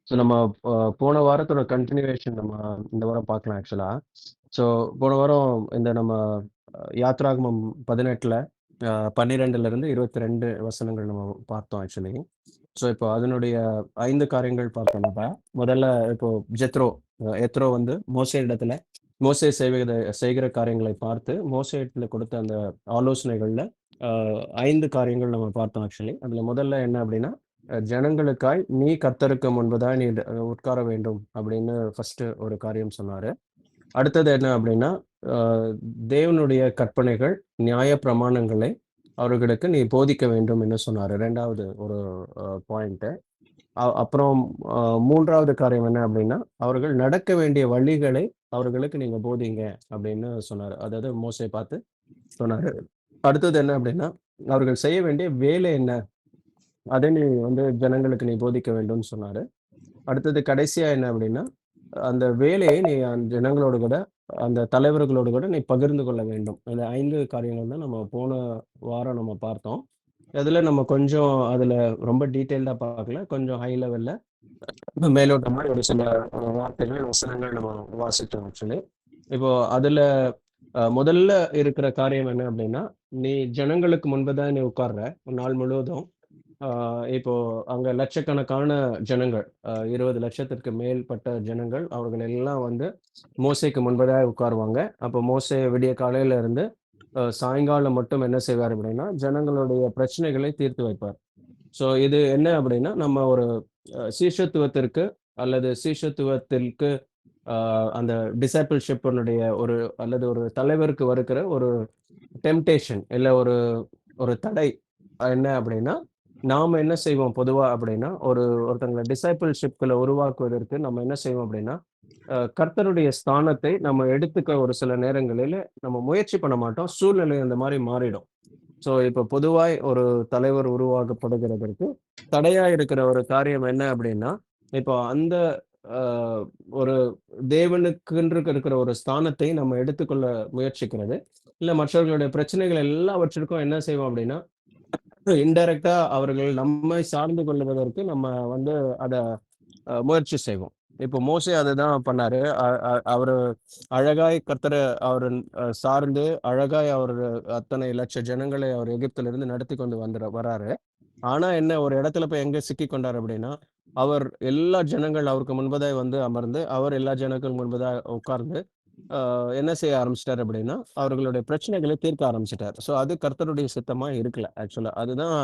So நம்ம போன வாரத்தோட கன்டினியூவேஷன் நம்ம இந்த வாரம் பார்க்கலாம் ஆக்சுவலா. ஸோ போன வாரம் இந்த நம்ம யாத்ராகமம் 18ல 12லிருந்து 22 வசனங்கள் நம்ம பார்த்தோம் ஆக்சுவலி. ஸோ இப்போ அதனுடைய 5 காரியங்கள் பார்த்தோம் நம்ம. முதல்ல இப்போ எத்ரோ வந்து மோசே இடத்துல மோசே செய்கிற காரியங்களை பார்த்து மோசே இடத்துல கொடுத்த அந்த ஆலோசனைகள்ல 5 காரியங்கள் நம்ம பார்த்தோம் ஆக்சுவலி. அதுல முதல்ல என்ன அப்படின்னா, ஜனங்களுக்காய் நீ கர்த்தருக்கு முன்பதாய் நீ உட்கார வேண்டும் அப்படின்னு ஃபர்ஸ்ட் ஒரு காரியம் சொன்னாரு. அடுத்தது என்ன அப்படின்னா, தேவனுடைய கற்பனைகள், நியாய பிரமாணங்களை அவர்களுக்கு நீ போதிக்க வேண்டும் என்று சொன்னாரு. 2வது ஒரு பாயிண்ட். அப்புறம் 3வது காரியம் என்ன அப்படின்னா, அவர்கள் நடக்க வேண்டிய வழிகளை அவர்களுக்கு நீங்க போதிங்க அப்படின்னு சொன்னாரு. அதாவது மோசே பார்த்து சொன்னாரு. அடுத்தது என்ன அப்படின்னா, அவர்கள் செய்ய வேண்டிய வேலை என்ன? அதை நீ வந்து ஜனங்களுக்கு நீ போதிக்க வேண்டும்னு சொன்னாரு. அடுத்தது கடைசியா என்ன அப்படின்னா, அந்த வேலையை நீ அந்த ஜனங்களோடு கூட, அந்த தலைவர்களோடு கூட நீ பகிர்ந்து கொள்ள வேண்டும். இந்த 5 காரியங்கள் தான் நம்ம போன வாரம் நம்ம பார்த்தோம். அதுல நம்ம கொஞ்சம் அதுல ரொம்ப டீட்டெயில்டா பார்க்கல. கொஞ்சம் ஹை லெவல்ல மேலோட்டமா ஒரு சில வார்த்தைகள், வசனங்கள் நம்ம வாசிச்சோம் ஆக்சுவலி. இப்போ அதுல முதல்ல இருக்கிற காரியம் என்ன அப்படின்னா, நீ ஜனங்களுக்கு முன்பதான் நீ உட்கார்ற ஒரு நாள் முழுவதும். இப்போ அங்க லட்சக்கணக்கான ஜனங்கள், 20 லட்சத்திற்கு மேற்பட்ட ஜனங்கள், அவர்கள் எல்லாம் வந்து மோசேக்கு முன்பதாக உட்காருவாங்க. அப்போ மோசே விடிய காலையில இருந்து சாயங்காலம் மட்டும் என்ன செய்வார் அப்படின்னா, ஜனங்களுடைய பிரச்சனைகளை தீர்த்து வைப்பார். ஸோ இது என்ன அப்படின்னா, நம்ம ஒரு சீஷத்துவத்திற்கு அல்லது சீஷத்துவத்திற்கு அந்த டிசைபிள்ஷிப்பினுடைய ஒரு அல்லது ஒரு தலைவருக்கு வருகிற ஒரு டெம்டேஷன் இல்ல ஒரு ஒரு தடை என்ன அப்படின்னா, நாம என்ன செய்வோம் பொதுவா அப்படின்னா, ஒருத்தங்கள டிசைபிள்ஷிப்குள்ள உருவாக்குவதற்கு நம்ம என்ன செய்வோம் அப்படின்னா, கர்த்தருடைய ஸ்தானத்தை நம்ம எடுத்துக்க ஒரு சில நேரங்களில நம்ம முயற்சி பண்ண மாட்டோம். சூழ்நிலை அந்த மாரி மாறிடும். ஸோ இப்ப பொதுவாய் ஒரு தலைவர் உருவாக்கப்படுகிறதற்கு தடையா இருக்கிற ஒரு காரியம் என்ன அப்படின்னா, இப்போ அந்த அ ஒரு தேவனுக்கென்று இருக்கிற ஒரு ஸ்தானத்தை நம்ம எடுத்துக்கொள்ள முயற்சிக்கிறது. இல்ல மற்றவர்களுடைய பிரச்சனைகள் எல்லாவற்றிற்கும் என்ன செய்வோம் அப்படின்னா, இன்டைரக்ட்டா அவர்கள் நம்மை சார்ந்து கொள்வதற்கு நம்ம வந்து அத முயற்சி செய்வோம். இப்போ மோசே அதுதான் பண்ணாரு. அ அ அவரு அழகாய் கர்த்தர அவரு சார்ந்து அழகாய் அவரு அத்தனை லட்ச ஜனங்களை அவர் எகிப்திலிருந்து நடத்தி கொண்டு வராரு. ஆனா என்ன ஒரு இடத்துல போய் எங்க சிக்கிக் கொண்டார் அப்படின்னா, அவர் எல்லா ஜனங்கள் அவருக்கு முன்பதாய் வந்து அமர்ந்து, அவர் எல்லா ஜனங்கள் முன்பதாய் உட்கார்ந்து என்ன செய்ய ஆரம்பிச்சுட்டாரு அப்படின்னா, அவர்களுடைய பிரச்சனைகளை தீர்க்க ஆரம்பிச்சுட்டார். ஸோ அது கர்த்தருடைய சித்தமா இருக்கல ஆக்சுவலா. அதுதான்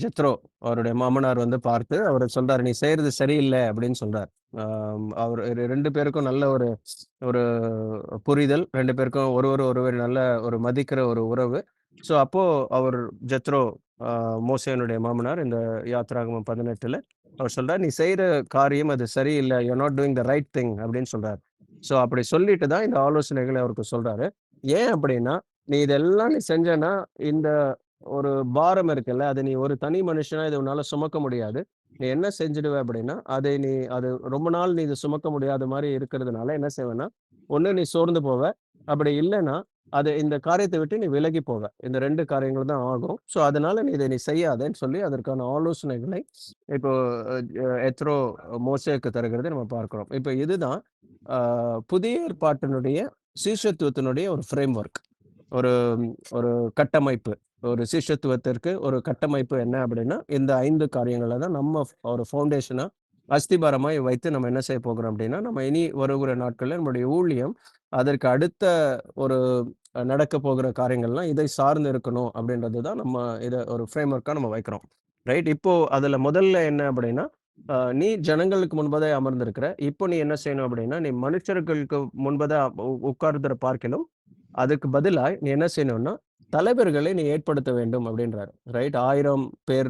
ஜெத்ரோ அவருடைய மாமனார் வந்து பார்த்து அவரு சொல்றாரு, "நீ செய்றது சரியில்ல" அப்படின்னு சொல்றார். அவரு 2 பேருக்கும் நல்ல ஒரு ஒரு புரிதல். 2 பேருக்கும் ஒருவர் நல்ல ஒரு மதிக்கிற ஒரு உறவு. ஸோ அப்போ அவர் ஜெத்ரோ அ மோசேயினுடைய மாமனார் இந்த யாத்திராகமம் 18ல அவர் சொல்றார், "நீ செய்ற காரியம் அது சரியில்ல. You are not doing the right thing" அப்படின்னு சொல்றார். ஸோ அப்படி சொல்லிட்டு தான் இந்த ஆலோசனைகளை அவருக்கு சொல்றாரு. ஏன் அப்படின்னா, நீ இதெல்லாம் செஞ்சேன்னா, இந்த ஒரு பாரம் இருக்குல்ல, அத நீ ஒரு தனி மனுஷனா இத உன்னால சுமக்க முடியாது. நீ என்ன செஞ்சுடுவ அப்படின்னா, அது ரொம்ப நாள் நீ இத சுமக்க முடியாத மாரி இருக்கிறதுனால என்ன செய்வேன்னா, ஒண்ணு நீ சோர்ந்து போவ. அப்படி இல்லன்னா, இந்த காரியத்த விட்டு நீ விலகி போவ. இந்த 2 காரியங்கள் தான் ஆகும். ஸோ அதனால நீ செய்யாதன்னு சொல்லி அதற்கான ஆலோசனைகளை இப்போ எத்ரோ மோசேக்கு தருகிறதை நம்ம பார்க்கிறோம். இப்ப இதுதான் அ புதிய ஏற்பாட்டினுடைய சீஷத்துவத்தினுடைய ஒரு ஃப்ரேம் ஒர்க். ஒரு ஒரு கட்டமைப்பு. ஒரு சீஷத்துவத்திற்கு ஒரு கட்டமைப்பு என்ன அப்படின்னா, இந்த 5 காரியங்கள தான் நம்ம ஒரு ஃபவுண்டேஷனா, அஸ்திபாரமாய் வைத்து நம்ம என்ன செய்ய போகிறோம் அப்படின்னா, நம்ம இனி வருகிற நாட்கள்ல நம்முடைய ஊழியம், அதற்கு அடுத்த ஒரு நடக்கப் போகிற காரியங்கள்லாம் இதை சார்ந்து இருக்கணும் அப்படின்றது தான் நம்ம இத ஒரு ஃப்ரேம் ஒர்க்கா நம்ம வைக்கிறோம். ரைட். இப்போ அதுல முதல்ல என்ன அப்படின்னா, நீ ஜனங்களுக்கு முன்பதே அமர்ந்திருக்கிற. இப்போ நீ என்ன செய்யணும் அப்படின்னா, நீ மனுஷர்களுக்கு முன்பதா உட்கார்ந்திர பார்க்கிலும், அதுக்கு பதிலாய் நீ என்ன செய்யணும்னா, தலைவர்களை நீ ஏற்படுத்த வேண்டும் அப்படின்றாரு. ரைட். 1000 பேர்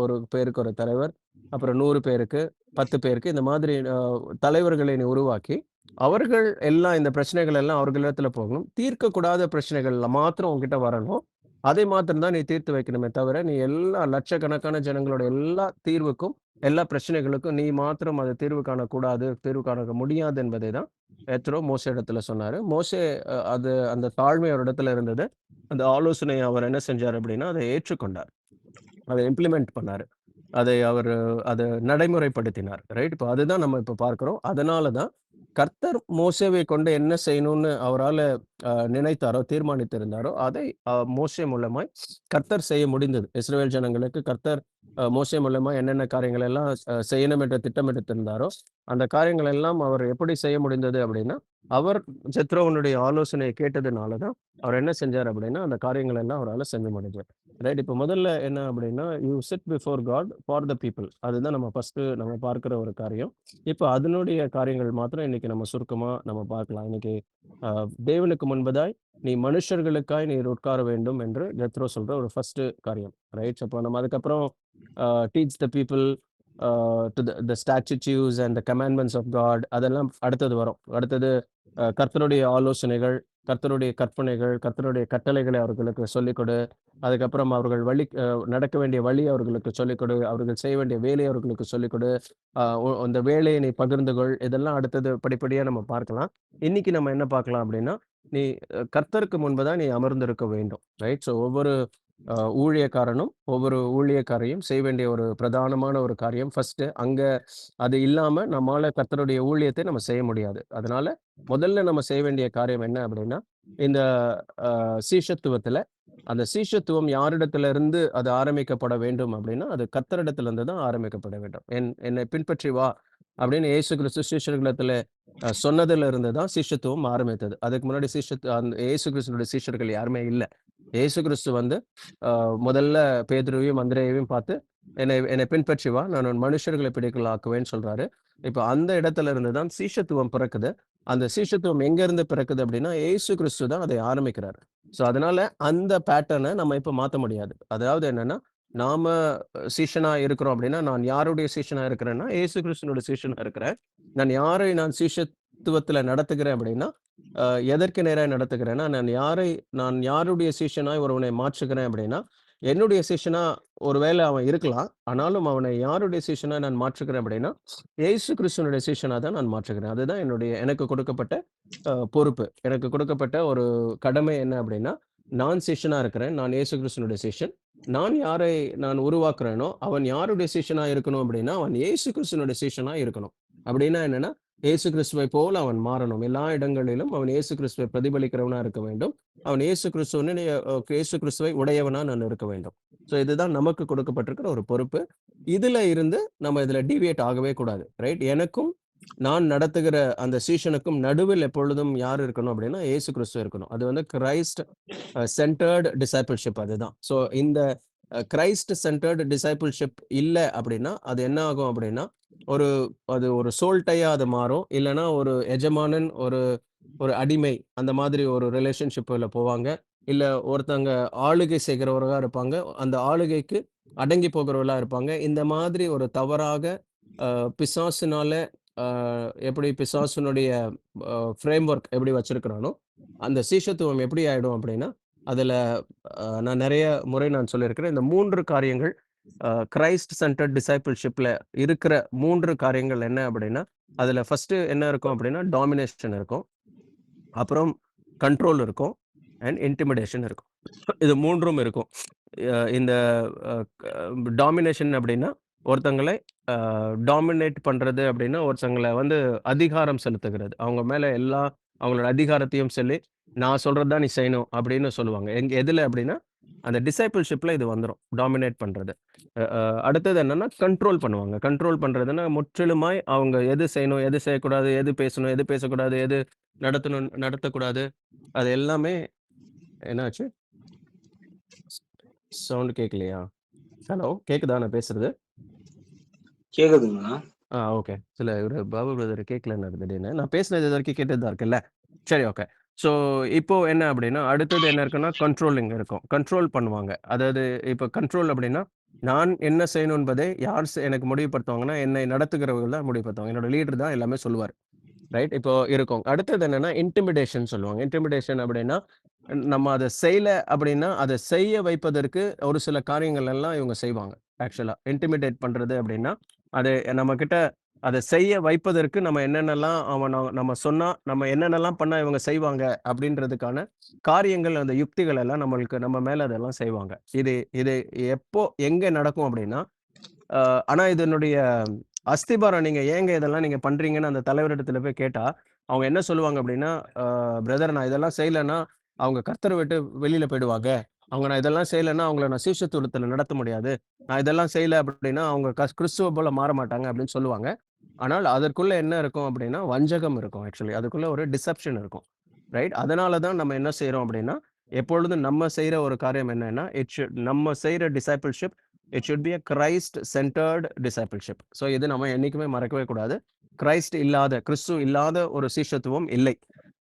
ஒரு பேருக்கு ஒரு தலைவர். அப்புறம் 100 பேருக்கு, 10 பேருக்கு இந்த மாதிரி தலைவர்களை நீ உருவாக்கி, அவர்கள் எல்லாம் இந்த பிரச்சனைகள் எல்லாம் அவர்களிடத்துல போகணும். தீர்க்கக்கூடாத பிரச்சனைகள்ல மாத்திரம் உன்கிட்ட வரணும். அதை மாத்திரம் தான் நீ தீர்த்து வைக்கணுமே தவிர, நீ எல்லா லட்சக்கணக்கான ஜனங்களோட எல்லா தீர்வுக்கும், எல்லா பிரச்சனைகளுக்கும் நீ மாத்திரம் அது தீர்வு காணக்கூடாது, தீர்வு காண முடியாது என்பதை தான் எத்ரோ மோசே இடத்துல சொன்னாரு. மோசே அந்த தாழ்மை அவரிடத்துல இருந்தது. அந்த ஆலோசனைய அவர் என்ன செஞ்சாரு அப்படின்னா, அதை ஏற்றுக்கொண்டார். அத இம்ப்ளிமெண்ட் பண்ணாரு. அதை அவர் அதை நடைமுறைப்படுத்தினார். ரைட். இப்போ அதுதான் நம்ம இப்போ பார்க்கிறோம். அதனால தான் கர்த்தர் மோசேவை கொண்டு என்ன செய்யணும்னு அவரால நினைத்தாரோ, தீர்மானித்திருந்தாரோ, அதை மோசே மூலமாய் கர்த்தர் செய்ய முடிந்தது. இஸ்ரவேல் ஜனங்களுக்கு கர்த்தர் மோசே மூலமா என்னென்ன காரியங்கள் எல்லாம் செய்யணும் என்று திட்டமிட்டிருந்தாரோ, அந்த காரியங்கள் எல்லாம் அவர் எப்படி செய்ய முடிந்தது அப்படின்னா, அவர் ஜெத்ரோவனுடைய ஆலோசனையை கேட்டதுனால தான் அவர் என்ன செஞ்சார் அப்படின்னா, அந்த காரியங்கள் எல்லாம் அவரால செஞ்ச முடிஞ்சது. ரைட். இப்போ முதல்ல என்ன அப்படின்னா, you sit before God for the people. அதுதான் நம்ம ஃபர்ஸ்ட்டு நம்ம பார்க்கிற ஒரு காரியம். இப்போ அதனுடைய காரியங்கள் மாத்திரம் இன்னைக்கு நம்ம சுருக்கமா நம்ம பார்க்கலாம். இன்னைக்கு தேவனுக்கு முன்பதாய் நீ மனுஷர்களுக்காய் நீர் உட்கார வேண்டும் என்று ஜெத்ரோ சொல்ற ஒரு ஃபர்ஸ்ட் காரியம். ரைட். அப்போ நம்ம அதுக்கப்புறம் teach the people to the statutes and the commandments of God அதெல்லாம் அடுத்தது வரும். அடுத்தது கர்த்தருடைய ஆலோசனைகள், கர்த்தருடைய கற்பனைகள், கர்த்தருடைய கட்டளைகளை அவர்களுக்கு சொல்லிக் கொடு. அதுக்கப்புறம் அவர்கள் நடக்க வேண்டிய வழி அவர்களுக்கு சொல்லிக் கொடு. அவர்கள் செய்ய வேண்டிய வேலையை அவர்களுக்கு சொல்லிக் கொடு. அந்த வேலையை நீ பகிர்ந்து கொள். இதெல்லாம் அடுத்தது படிப்படியா நம்ம பார்க்கலாம். இன்னைக்கு நம்ம என்ன பார்க்கலாம் அப்படின்னா, நீ கர்த்தருக்கு முன்பதான் நீ அமர்ந்திருக்க வேண்டும். ரைட். ஸோ ஒவ்வொரு ஊழியக்காரனும், ஒவ்வொரு ஊழியக்காரையும் செய்ய வேண்டிய ஒரு பிரதானமான ஒரு காரியம். ஃபர்ஸ்ட்டு அங்க அது இல்லாம நம்மால கர்த்தருடைய ஊழியத்தை நம்ம செய்ய முடியாது. அதனால முதல்ல நம்ம செய்ய வேண்டிய காரியம் என்ன அப்படின்னா, இந்த சீஷத்துவத்துல அந்த சீஷத்துவம் யாரிடத்திலிருந்து அது ஆரம்பிக்கப்பட வேண்டும் அப்படின்னா, அது கர்த்தரிடத்திலிருந்து தான் ஆரம்பிக்கப்பட வேண்டும். என்னை பின்பற்றி வா அப்படின்னு இயேசு கிறிஸ்து சீஷர்களிடத்துல சொன்னதுல இருந்து தான் சீஷத்துவம் ஆரம்பித்தது. அதுக்கு முன்னாடி அந்த இயேசு கிறிஸ்துவினுடைய சீஷர்கள் யாருமே இல்ல. இயேசு கிறிஸ்து வந்து முதல்ல பேதுருவையும் அந்திரேயையும் பார்த்து என்னை பின்பற்றி வா, நான் உன் மனுஷர்களை பிடிக்கலாக்குவேன்னு சொல்றாரு. இப்ப அந்த இடத்துல இருந்து தான் சீஷத்துவம் பிறக்குது. அந்த சீஷத்துவம் எங்க இருந்து பிறக்குது அப்படின்னா, இயேசு கிறிஸ்து தான் அதை ஆரம்பிக்கிறாரு. ஸோ அதனால அந்த பேட்டர்னை நம்ம இப்ப மாத்த முடியாது. அதாவது என்னன்னா, நாம சீஷனா இருக்கிறோம் அப்படின்னா, நான் யாருடைய சீஷனா இருக்கிறேன்னா, இயேசு கிறிஸ்துவினுடைய சீஷனா இருக்கிறேன். நான் சீஷத்துவத்துல நடத்துகிறேன் அப்படின்னா, எதற்கு நேராய் நடத்துகிறேன்னா, நான் யாருடைய சீஷனாய் ஒருவனை மாற்றுகிறேன் அப்படின்னா, என்னுடைய சீஷனா ஒருவேளை அவன் இருக்கலாம். ஆனாலும் அவனை யாருடைய சீஷனா நான் மாற்றுகிறேன் அப்படின்னா, இயேசு கிறிஸ்துவினுடைய சீஷனா தான் நான் மாற்றுகிறேன். அதுதான் எனக்கு கொடுக்கப்பட்ட பொறுப்பு. எனக்கு கொடுக்கப்பட்ட ஒரு கடமை என்ன அப்படின்னா, நான் சீஷனா இருக்கிறேன். நான் இயேசு கிறிஸ்துவினுடைய சீஷன். யாரை நான் உருவாக்குறேனோ, அவன் யாருடைய சீஷனா இருக்கணும் அப்படின்னா, அவன் இயேசு கிறிஸ்துவினுடைய சீஷனா இருக்கணும். அப்படின்னா என்னன்னா, இயேசு கிறிஸ்துவை போல அவன் மாறணும். எல்லா இடங்களிலும் அவன் இயேசு கிறிஸ்துவை பிரதிபலிக்கிறவனா இருக்க வேண்டும். அவன் இயேசு கிறிஸ்துவை உடையவனா நான் இருக்க வேண்டும். ஸோ இதுதான் நமக்கு கொடுக்கப்பட்டிருக்கிற ஒரு பொறுப்பு. இதுல இருந்து நம்ம இதுல டீவியேட் ஆகவே கூடாது. ரைட். எனக்கும் நான் நடத்துகிற அந்த சீஷனுக்கும் நடுவில் எப்பொழுதும் யார் இருக்கணும் அப்படின்னா, இயேசு கிறிஸ்து இருக்கணும். அது வந்து கிரைஸ்ட் சென்டர்டு டிசைபிள்ஷிப் அதுதான். ஸோ இந்த கிரைஸ்ட் சென்டர்டு டிசைபிள்ஷிப் இல்ல அப்படின்னா, அது என்ன ஆகும் அப்படின்னா, அது ஒரு சோல் டையா அது மாறும். இல்லன்னா ஒரு எஜமானன், ஒரு அடிமை அந்த மாதிரி ஒரு ரிலேஷன்ஷிப்ல போவாங்க. இல்ல ஒருத்தங்க ஆளுகை செய்கிறவர்களா இருப்பாங்க. அந்த ஆளுகைக்கு அடங்கி போகிறவர்களா இருப்பாங்க. இந்த மாதிரி ஒரு தவறாக பிசாசுனால எப்படி பிசாசுனுடைய ஃப்ரேம் ஒர்க் எப்படி வச்சிருக்கிறானோ, அந்த சீஷத்துவம் எப்படி ஆயிடும் அப்படின்னா, அதுல நான் நெறைய முறை நான் சொல்லியிருக்கிறேன். இந்த 3 காரியங்கள் கிரைஸ்ட் சென்டர்ட் டிசைபிள்ஷிப்ல இருக்கிற 3 காரியங்கள் என்ன அப்படின்னா, அதுல ஃபர்ஸ்ட் என்ன இருக்கும் அப்படின்னா, டாமினேஷன் இருக்கும். அப்புறம் கண்ட்ரோல் இருக்கும். அண்ட் இன்டிமிடேஷன் இருக்கும். இது 3ம் இருக்கும். இந்த டாமினேஷன் அப்படின்னா, ஒருத்தங்களை டாமினேட் பண்றது அப்படின்னா, ஒருத்தங்கள வந்து அதிகாரம் செலுத்துகிறது. அவங்க மேல அவங்களோட அதிகாரத்தையும் சொல்லி, நான் சொல்றது தான் நீ செய்யணும் அப்படின்னு சொல்லுவாங்க. எதுல அப்படின்னா, அந்த டிசைபிள்ஷிப்ல இது வந்துரும். டாமினேட் பண்றது. அடுத்தது என்னன்னா, கண்ட்ரோல் பண்ணுவாங்க. கண்ட்ரோல் பண்றதுன்னா, முற்றிலுமாய் அவங்க எது செய்யணும், எது செய்யக்கூடாது, எது பேசணும், எது பேசக்கூடாது, எது நடத்தக்கூடாது. அது எல்லாமே என்னாச்சு? சவுண்ட் கேட்கலையா? ஹலோ, கேக்குதா நான் பேசுறது? கேக்குதுங்களா? ஓகே. இவரு பாபு பிரதர் கேட்கலன்னாரு திடீர்னு. நான் பேசினது இது வரைக்கும் கேட்டுட்டு தான் இருக்குல்ல? சரி, ஓகே. ஸோ இப்போ என்ன அப்படின்னா, அடுத்தது என்ன இருக்குன்னா, கண்ட்ரோலிங் இருக்கும். கண்ட்ரோல் பண்ணுவாங்க. அதாவது இப்போ கண்ட்ரோல் அப்படின்னா, நான் என்ன செய்யணும் என்பதை யார் எனக்கு முடிவுபடுத்துவாங்கன்னா, என்னை நடத்துகிறவர்கள் தான் முடிவுபடுத்துவாங்க. என்னோட லீடர் தான் எல்லாமே சொல்லுவார். ரைட். இப்போ இருக்கும். அடுத்தது என்னன்னா, இன்டிமிடேஷன் சொல்லுவாங்க. இன்டிமிடேஷன் அப்படின்னா, நம்ம அத செய்யல அப்படின்னா, அத செய்ய வைப்பதற்கு ஒரு சில காரியங்கள் எல்லாம் இவங்க செய்வாங்க. ஆக்சுவலா இன்டிமிடேட் பண்றது அப்படின்னா, அது நம்மகிட்ட அத செய்ய வைப்பதற்கு நம்ம நம்ம சொன்னா, நம்ம என்னென்னலாம் பண்ணா இவங்க செய்வாங்க அப்படின்றதுக்கான காரியங்கள், அந்த யுக்திகள் எல்லாம் நம்ம மேல அதெல்லாம் செய்வாங்க. இது இது எப்போ எங்க நடக்கும் அப்படின்னா, ஆனா இதனுடைய அஸ்திபாரம் நீங்க ஏங்க இதெல்லாம் நீங்க பண்றீங்கன்னு அந்த தலைவரிடத்துல போய் கேட்டா, அவங்க என்ன சொல்லுவாங்க அப்படின்னா, பிரதர் நான் இதெல்லாம் செய்யலன்னா, அவங்க கர்த்தர விட்டு வெளியில போயிடுவாங்க. நான் இதெல்லாம் செய்யலன்னா, அவங்கள நான் சீஷத்துவத்துல நடத்த முடியாது. நான் இதெல்லாம் செய்யல அப்படின்னா, அவங்க கிறிஸ்துவ போல மாற மாட்டாங்க அப்படின்னு சொல்லுவாங்க. ஆனால் அதற்குள்ள என்ன இருக்கும் அப்படின்னா, வஞ்சகம் இருக்கும் ஆக்சுவலி. அதுக்குள்ள ஒரு டிசெப்ஷன் இருக்கும். ரைட்? அதனால தான் நம்ம என்ன செய்றோம் அப்படின்னா, எப்பொழுதும் நம்ம செய்ற ஒரு காரியம் என்னன்னா, நம்ம செய்ற discipleship it should be a Christ centred discipleship. So இது நம்ம என்னைக்குமே மறக்கவே கூடாது. கிறிஸ்து இல்லாத ஒரு சீஷத்துவம் இல்லை.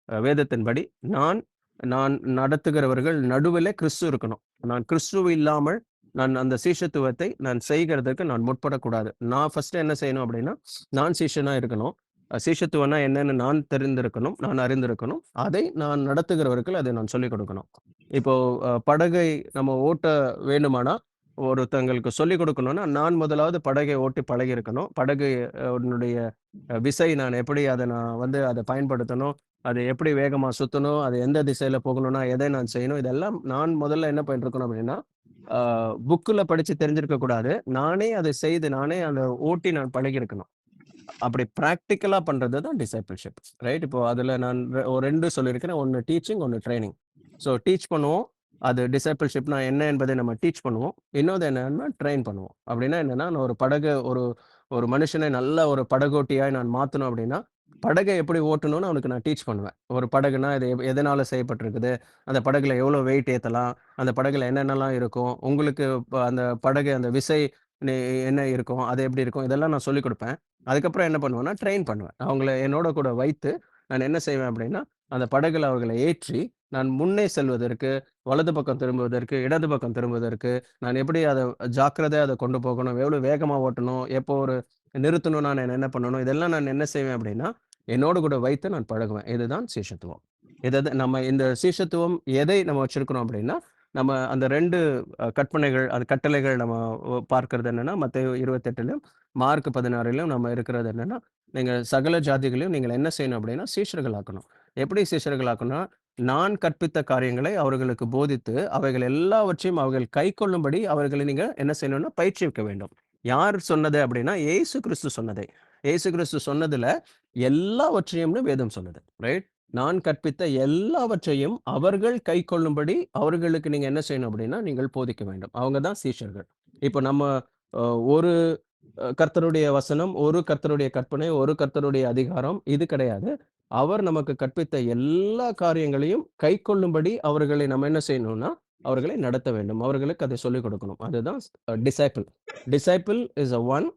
வேதத்தின்படி நான் நான் நடத்துகிறவர்கள் நடுவிலே கிறிஸ்து இருக்கணும். நான் கிறிஸ்து இல்லாமல் நான் அந்த சீஷத்துவத்தை நான் செய்கிறதற்கு நான் முற்படக்கூடாது. நான் ஃபர்ஸ்ட் என்ன செய்யணும் அப்படின்னா, நான் சீஷனா இருக்கணும். சீஷத்துவம்னா என்னன்னு நான் தெரிந்திருக்கணும், நான் அறிந்திருக்கணும். அதை நான் நடத்துகிறவருக்கு அதை நான் சொல்லிக் கொடுக்கணும். இப்போ படகை நம்ம ஓட்ட வேண்டுமானா, ஒருத்தங்களுக்கு சொல்லிக் கொடுக்கணும்னா, நான் முதலாவது படகை ஓட்டி பழகியிருக்கணும். படகு னுடைய விசை நான் எப்படி அத பயன்படுத்தணும், அது எப்படி வேகமா சுத்தணும், அது எந்த திசையில போகணும்னா, எதை நான் செய்யணும், இதெல்லாம் நான் முதல்ல என்ன பண்ணிருக்கணும் அப்படின்னா, அ புக்ல படிச்சு தெரிஞ்சிருக்க கூடாது. நானே அதை செய்து, நானே அத ஓட்டி நான் பழகியிருக்கணும். அப்படி பிராக்டிகலா பண்றது தான் டிசைபிள்ஷிப். ரைட்? இப்போ அதுல நான் ஒரு 2 சொல்லியிருக்கிறேன். ஒண்ணு டீச்சிங், ஒண்ணு ட்ரெய்னிங். ஸோ டீச் பண்ணுவோம். அது டிசைபிள்ஷிப்னா என்ன என்பதை நம்ம டீச் பண்ணுவோம். இன்னொரு என்னன்னா ட்ரெயின் பண்ணுவோம். அப்படின்னா என்னன்னா, நான் ஒரு படகு ஒரு ஒரு மனுஷனை நல்ல ஒரு படகோட்டியாய் நான் மாத்தணும் அப்படின்னா, படகை எப்படி ஓட்டணும்னு அவனுக்கு நான் டீச் பண்ணுவேன். ஒரு படகுனா இது எதனால செய்யப்பட்டிருக்குது? அந்த படகுல எவ்வளோ வெயிட் ஏத்தலாம்? அந்த படகுல என்னென்னலாம் இருக்கும்? உங்களுக்கு அந்த படகு அந்த விசை நெ என்ன இருக்கும்? அது எப்படி இருக்கும்? இதெல்லாம் நான் சொல்லிக் குடுப்பேன். அதுக்கப்புறம் என்ன பண்ணுவேன்னா, ட்ரெயின் பண்ணுவேன். அவங்கள என்னோட கூட வைத்து, நான் என்ன செய்வேன் அப்படின்னா, அந்த படகுல அவர்களை ஏற்றி, நான் முன்னே செல்வதற்கு, வலது பக்கம் திரும்புவதற்கு, இடது பக்கம் திரும்புவதற்கு, நான் எப்படி ஜாக்கிரதையா அத கொண்டு போகணும், எவ்வளோ வேகமா ஓட்டணும், எப்போ ஒரு நிறுத்தணும்னா நான் என்ன பண்ணணும், இதெல்லாம் நான் என்ன செய்வேன் அப்படின்னா, என்னோடு கூட வைத்து நான் பழகுவேன். இதுதான் சீஷத்துவம். நம்ம இந்த சீஷத்துவம் எதை நம்ம வச்சிருக்கிறோம் அப்படின்னா, நம்ம அந்த 2 கற்பனைகள், அது கட்டளைகள் நம்ம பார்க்கிறது என்னன்னா, மத்தேயு 28லும், மார்க் 16லும் நம்ம இருக்கிறது என்னன்னா, நீங்க சகல ஜாதிகளையும் நீங்கள் என்ன செய்யணும் அப்படின்னா, சீஷர்கள் ஆக்கணும். எப்படி சீஷர்கள் ஆக்கணும்னா, நான் கற்பித்த காரியங்களை அவர்களுக்கு போதித்து, அவைகள் எல்லாவற்றையும் அவர்கள் கைக்கொள்ளும்படி அவர்களை நீங்க என்ன செய்யணும்னா, பயிற்றுவிக்க வேண்டும். யார் சொன்னது அப்படின்னா, இயேசு கிறிஸ்து சொன்னதை. இயேசு கிறிஸ்து சொன்னதுல எல்லாவற்றையும்னு வேதம் சொல்லுது. ரைட்? நான் கற்பித்த எல்லாவற்றையும் அவர்கள் கைக்கொள்ளும்படி அவர்களுக்கு நீங்க என்ன செய்யணும் அப்படின்னா, நீங்கள் போதிக்க வேண்டும். அவங்க தான் சீஷர்கள். இப்ப நம்ம அ ஒரு கர்த்தருடைய வசனம், ஒரு கர்த்தருடைய கற்பனை, ஒரு கர்த்தருடைய அதிகாரம் இது கிடையாது. அவர் நமக்கு கற்பித்த எல்லா காரியங்களையும் கைக்கொள்ளும்படி அவர்களை நம்ம என்ன செய்யணும்னா, அவர்களை நடத்த வேண்டும். அவர்களுக்கு அதை சொல்லிக் கொடுக்கணும். அதுதான் disciple. Disciple is a one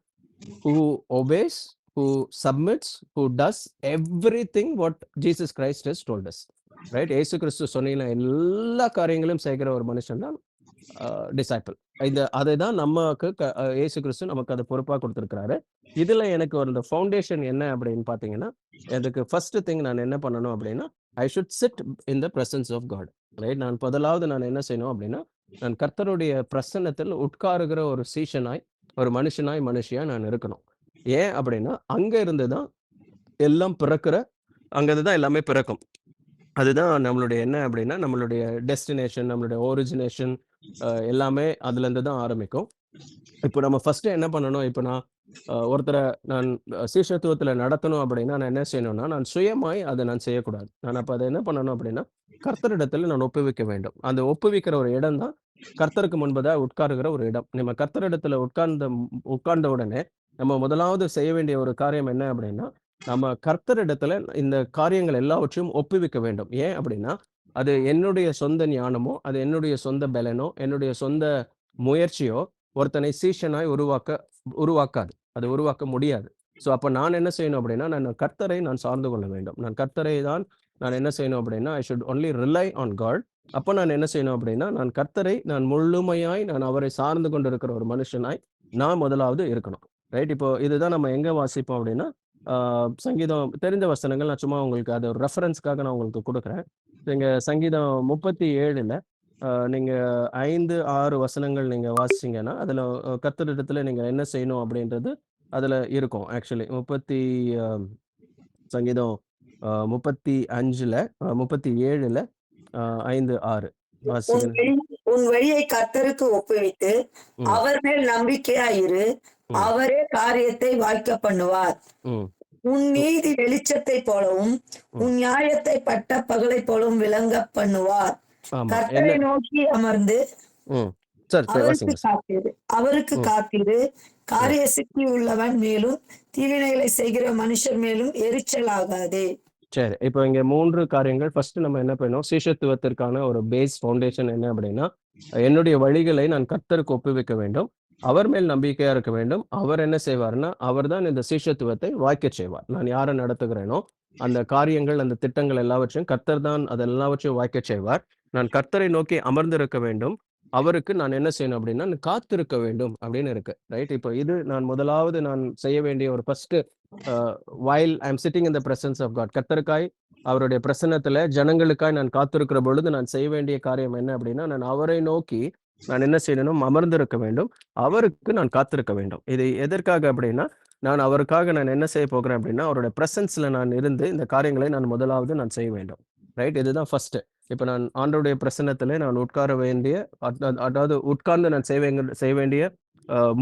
who obeys, who submits, who does everything what Jesus Christ has told us. Right? இயேசு கிறிஸ்து சொன்ன எல்லா காரியங்களையும் செய்கிற ஒரு மனுஷன் தான் டிசைபிள். அதைதான் நமக்கு இயேசு கிறிஸ்து நமக்கு அத பொறுப்பா குடுத்திருக்கிறாரு. இதுல எனக்கு ஒரு ஃபவுண்டேஷன் என்ன அப்படின்னு பார்த்தீங்கன்னா, அதுக்கு ஃபர்ஸ்ட் திங் நான் என்ன பண்ணணும் அப்படின்னா, I should sit in the presence of God. Right? முதலாவது நான் என்ன செய்யணும் அப்படின்னா, நான் கர்த்தருடைய பிரசன்னத்தில் உட்காருகிற ஒரு சீஷனாய், ஒரு மனுஷனாய், மனுஷியா நான் இருக்கணும். ஏன் அப்படின்னா, அங்க இருந்து தான் எல்லாம் அங்க இருந்து தான் எல்லாமே பிறக்கும். அதுதான் நம்மளுடைய என்ன அப்படின்னா, நம்மளுடைய டெஸ்டினேஷன், நம்மளுடைய ஒரிஜினேஷன் எல்லாமே அதுலேருந்து தான் ஆரம்பிக்கும். இப்போ நம்ம ஃபர்ஸ்ட் என்ன பண்ணணும், இப்போ நான் சீஷத்துவத்துல நடத்தணும் அப்படின்னா, நான் என்ன செய்யணும்னா, நான் சுயமாய் அதை நான் செய்யக்கூடாது. நான் அப்ப அதை என்ன பண்ணணும் அப்படின்னா, கர்த்தரிடத்துல நான் ஒப்புவிக்க வேண்டும். அந்த ஒப்புவிக்கிற ஒரு இடம் தான் கர்த்தருக்கு முன்பதா உட்காருகிற ஒரு இடம். நம்ம கர்த்தரிடத்துல உட்கார்ந்த உடனே, நம்ம முதலாவது செய்ய வேண்டிய ஒரு காரியம் என்ன அப்படின்னா, நம்ம கர்த்தரிடத்துல இந்த காரியங்கள் எல்லாவற்றையும் ஒப்புவிக்க வேண்டும். ஏன் அப்படின்னா, அது என்னுடைய சொந்த ஞானமோ, அது என்னுடைய சொந்த பலனோ, என்னுடைய சொந்த முயற்சியோ ஒருத்தனை சீஷனாய் உருவாக்காது. அது உருவாக்க முடியாது. அப்ப நான் என்ன செய்யணும் அப்படின்னா, கர்த்தரை நான் சார்ந்து கொள்ள வேண்டும். நான் என்ன செய்யணும் அப்படின்னா, I should only rely on God. அப்ப நான் என்ன செய்யணும் அப்படின்னா, நான் முழுமையாய் நான் அவரை சார்ந்து கொண்டிருக்கிற ஒரு மனுஷனாய் நான் முதலாவது இருக்கணும். ரைட்? இப்போ இதுதான் நம்ம எங்க வாசிப்போம் அப்படின்னா, சங்கீதம் தெரிந்த வசனங்கள் நான் சும்மா உங்களுக்கு அது ஒரு ரெஃபரன்ஸ்க்காக நான் உங்களுக்கு குடுக்குறேன். நீங்க சங்கீதம் 37ல நீங்க 5, 6 வசனங்கள் நீங்க வாசிச்சீங்கன்னா, அதுல கர்த்தரிடத்துல நீங்க என்ன செய்யணும் அப்படின்றது அதுல இருக்கும். ஆக்சுவலி சங்கீதம் 35ல 37ல 5, 6 உன் வாசிங்க. வழியை கர்த்தருக்கு ஒப்புவித்து ம். அவர் மேல் நம்பிக்கையாயிரு. ம். அவரே காரியத்தை வாய்க்க பண்ணுவார். ம். உன் நீதி வெளிச்சத்தை போலவும் ம். உன் நியாயத்தை பட்ட பகலை போலவும் விளங்க பண்ணுவார். ஆமா. என்ன கர்த்தரை நோக்கி அமர்ந்து ம். சரி, சரி, அவருக்கு வாசிங்க. காத்திரு அவருக்கு ம். காத்திரு. ம். காரிய சித்தி உள்ளவன் மேலும் தீவினைகளை செய்கிற மனுஷர் மேலும் எரிச்சல் ஆகாதே. சரி. இப்போ இங்க 3 காரியங்கள். ஃபர்ஸ்ட் நம்ம என்ன பண்ணணும்? சீஷத்துவத்திற்கான ஒரு பேஸ் ஃபவுண்டேஷன் என்ன அப்படின்னா, என்னுடைய வழிகளை நான் கர்த்தருக்கு ஒப்புவிக்க வேண்டும். அவர் மேல் நம்பிக்கையா இருக்க வேண்டும். அவர் என்ன செய்வார்ன்னா, அவர்தான் இந்த சீஷத்துவத்தை வாய்க்கச் செய்வார். நான் யாரை நடத்துகிறேனோ, அந்த காரியங்கள், அந்த திட்டங்கள் எல்லாவற்றையும் கர்த்தர் தான் அது எல்லாவற்றையும் வாய்க்கச் செய்வார். நான் கர்த்தரை நோக்கி அமர்ந்திருக்க வேண்டும். அவருக்கு நான் என்ன செய்யணும் அப்படின்னா, நான் காத்திருக்க வேண்டும் அப்படின்னு இருக்கு. ரைட்? இப்போ இது நான் முதலாவது நான் செய்ய வேண்டிய ஒரு first while I am sitting in the presence of God. கர்த்தருக்காய் அவருடைய பிரசன்னத்துல ஜனங்களுக்காய் நான் காத்திருக்கிற பொழுது நான் செய்ய வேண்டிய காரியம் என்ன அப்படின்னா, நான் அவரை நோக்கி நான் என்ன செய்யணும்? அமர்ந்திருக்க வேண்டும். அவருக்கு நான் காத்திருக்க வேண்டும். இது எதற்காக அப்படின்னா, நான் அவருக்காக நான் என்ன செய்ய போகிறேன் அப்படின்னா, அவருடைய பிரசன்ஸ்ல நான் இருந்து இந்த காரியங்களை நான் முதலாவது நான் செய்ய வேண்டும். ரைட்? இதுதான் ஃபர்ஸ்ட். இப்ப நான் ஆண்டவருடைய பிரசன்னத்திலே நான் உட்கார வேண்டிய அதாவது உட்கார்ந்து நான் செய்ய வேண்டிய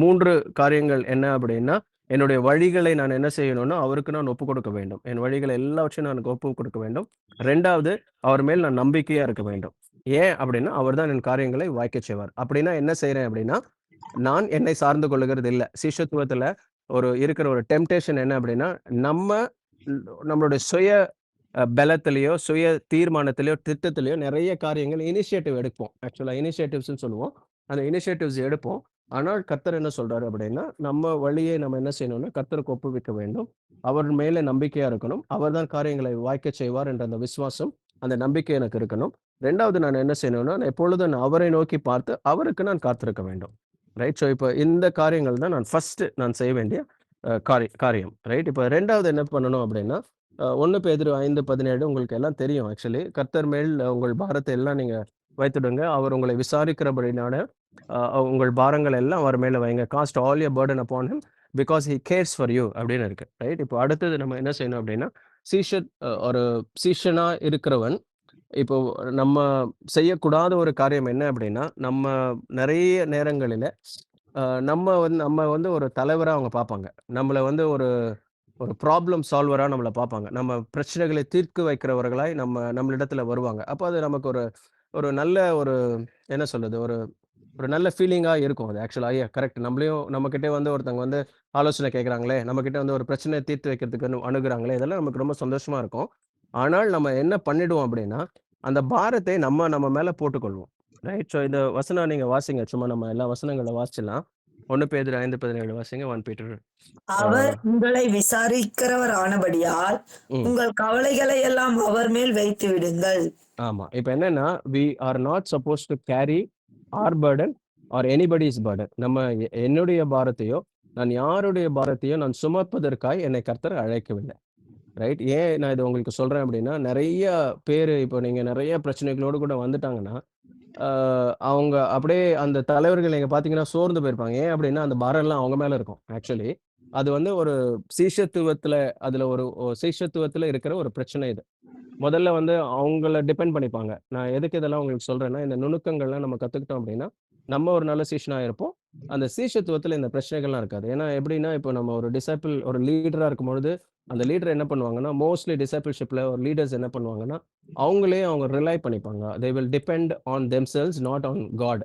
3 காரியங்கள் என்ன அப்படின்னா, என்னுடைய வழிகளை நான் என்ன செய்யணும்னா, அவருக்கு நான் ஒப்புக் கொடுக்க வேண்டும். என் வழிகளை எல்லாவற்றையும் நான் ஒப்புக் கொடுக்க வேண்டும். 2வது அவர் மேல் நான் நம்பிக்கையா இருக்க வேண்டும். ஏன் அப்படின்னா, அவர்தான் என் காரியங்களை வாய்க்கச் செய்வார். அப்படின்னா என்ன செய்றேன் அப்படின்னா, நான் என்னை சார்ந்து கொள்ளுகிறது இல்ல. சீஷத்துவத்துல இருக்கிற ஒரு டெம்ப்டேஷன் என்ன அப்படின்னா, நம்மளுடைய சுய பலத்திலயோ, சுய தீர்மானத்திலயோ, திட்டத்திலயோ நிறைய காரியங்கள் இனிஷியேட்டிவ் எடுப்போம். ஆக்சுவலா இனிஷியேட்டிவ்ஸ்ன்னு சொல்லுவோம். அந்த இனிஷியேட்டிவ்ஸ் எடுப்போம். ஆனால் கர்த்தர் என்ன சொல்றாரு அப்படின்னா, நம்ம வழியை நம்ம என்ன செய்யணும்னா, கர்த்தருக்கு ஒப்புவிக்க வேண்டும். அவர் மேல நம்பிக்கையா இருக்கணும். அவர்தான் காரியங்களை வாய்க்கச் செய்வார் என்ற அந்த விசுவாசம், அந்த நம்பிக்கை எனக்கு இருக்கணும். 2வது நான் என்ன செய்யணும்னா, நான் எப்பொழுதும் அவரை நோக்கி பார்த்து அவருக்கு நான் காத்திருக்க வேண்டும். ரைட்? ஸோ இப்போ இந்த காரியங்கள் தான் நான் ஃபர்ஸ்ட் நான் செய்ய வேண்டிய காரியம். ரைட்? இப்போ 2வது என்ன பண்ணணும் அப்படின்னா, 1 பேதுரு 5:17 உங்களுக்கு எல்லாம் தெரியும் ஆக்சுவலி. கர்த்தர் மேல் உங்கள் பாரத்தை எல்லாம் நீங்க வைத்துடுங்க. அவர் உங்களை விசாரிக்கிறபடினால உங்கள் பாரங்கள் எல்லாம் அவர் மேல வைங்க. Cast all your burden upon him because he cares for you அப்படின்னு இருக்கு. ரைட்? இப்போ அடுத்தது நம்ம என்ன செய்யணும் அப்படின்னா, ஒரு சீஷனா இருக்கிறவன் இப்போ நம்ம செய்யக்கூடாத ஒரு காரியம் என்ன அப்படின்னா, நம்ம நிறைய நேரங்களில நம்ம வந்து ஒரு தலைவரா அவங்க பார்ப்பாங்க. நம்மள வந்து ஒரு ப்ராப்ளம் சால்வரா நம்மள பார்ப்பாங்க. நம்ம பிரச்சனைகளை தீர்க்க வைக்கிறவர்களாய் நம்மளிடத்துல வருவாங்க. அப்ப அது நமக்கு ஒரு ஒரு நல்ல ஒரு என்ன சொல்றது? ஒரு ஒரு நல்ல ஃபீலிங்கா இருக்கும் அது ஆக்சுவலா. கரெக்ட். நம்மகிட்ட வந்து ஒருத்தவங்க வந்து ஆலோசனை கேட்குறாங்களே, நம்மகிட்ட வந்து ஒரு பிரச்சனைய தீர்த்து வைக்கிறதுக்கு அணுகுறாங்களே, இதெல்லாம் நமக்கு ரொம்ப சந்தோஷமா இருக்கும். ஆனால் நம்ம என்ன பண்ணிடுவோம் அப்படின்னா, அந்த பாரத்தை நம்ம மேல போட்டுக்கொள்வோம். ரைட்? ஸோ இந்த வசனம் நீங்க வாசிங்க. சும்மா நம்ம எல்லா வசனங்கள வாசிச்சிடலாம். 1 பேதுரு 5:17 வாசிங்க. 1 பீட்டர் அவர் உங்களை விசாரிக்கிறவர் ஆனபடியால் ம். உங்கள் கவலைகளை எல்லாம் அவர் மேல் வைத்து விடுங்கள். ஆமா. இப்ப என்னன்னா, we are not supposed to carry our burden or anybody's burden. என்னுடைய பாரத்தையோ, நான் யாருடைய பாரத்தையோ நான் சுமப்பதற்காய் என்னை கர்த்தர் அழைக்கவில்லை. ரைட்? ஏன் நான் இத உங்களுக்கு சொல்றேன் அப்படின்னா, நெறைய பேரு இப்போ நீங்க நெறைய பிரச்சனைகளோடு கூட வந்துட்டாங்கன்னா, அவங்க அப்படியே அந்த தலைவர்கள் நீங்க பார்த்தீங்கன்னா சோர்ந்து போயிருப்பாங்க. ஏன் அப்படின்னா, அந்த பாரம் எல்லாம் அவங்க மேல இருக்கும். ஆக்சுவலி அது வந்து ஒரு சீஷத்துவத்துல அதுல சீஷத்துவத்துல இருக்கிற ஒரு பிரச்சனை இது. முதல்ல வந்து அவங்கள டிபெண்ட் பண்ணிப்பாங்க. நான் எதுக்கு இதெல்லாம் உங்களுக்கு சொல்றேன்னா, இந்த நுணுக்கங்கள்லாம் நம்ம கத்துக்கிட்டோம் அப்படின்னா, நம்ம ஒரு நல்ல சீஷனா இருப்போம். அந்த சீஷத்துவத்துல இந்த பிரச்சனைகள்லாம் இருக்காது. ஏன்னா எப்படின்னா, இப்போ நம்ம ஒரு லீடரா இருக்கும்பொழுது, அந்த லீடர் என்ன பண்ணுவாங்கன்னா, மோஸ்ட்லி டிசைபிள்ஷிப்ல ஒரு லீடர்ஸ் என்ன பண்ணுவாங்கன்னா, அவங்க ரிலை பண்ணிப்பாங்க. They will depend on themselves not on God.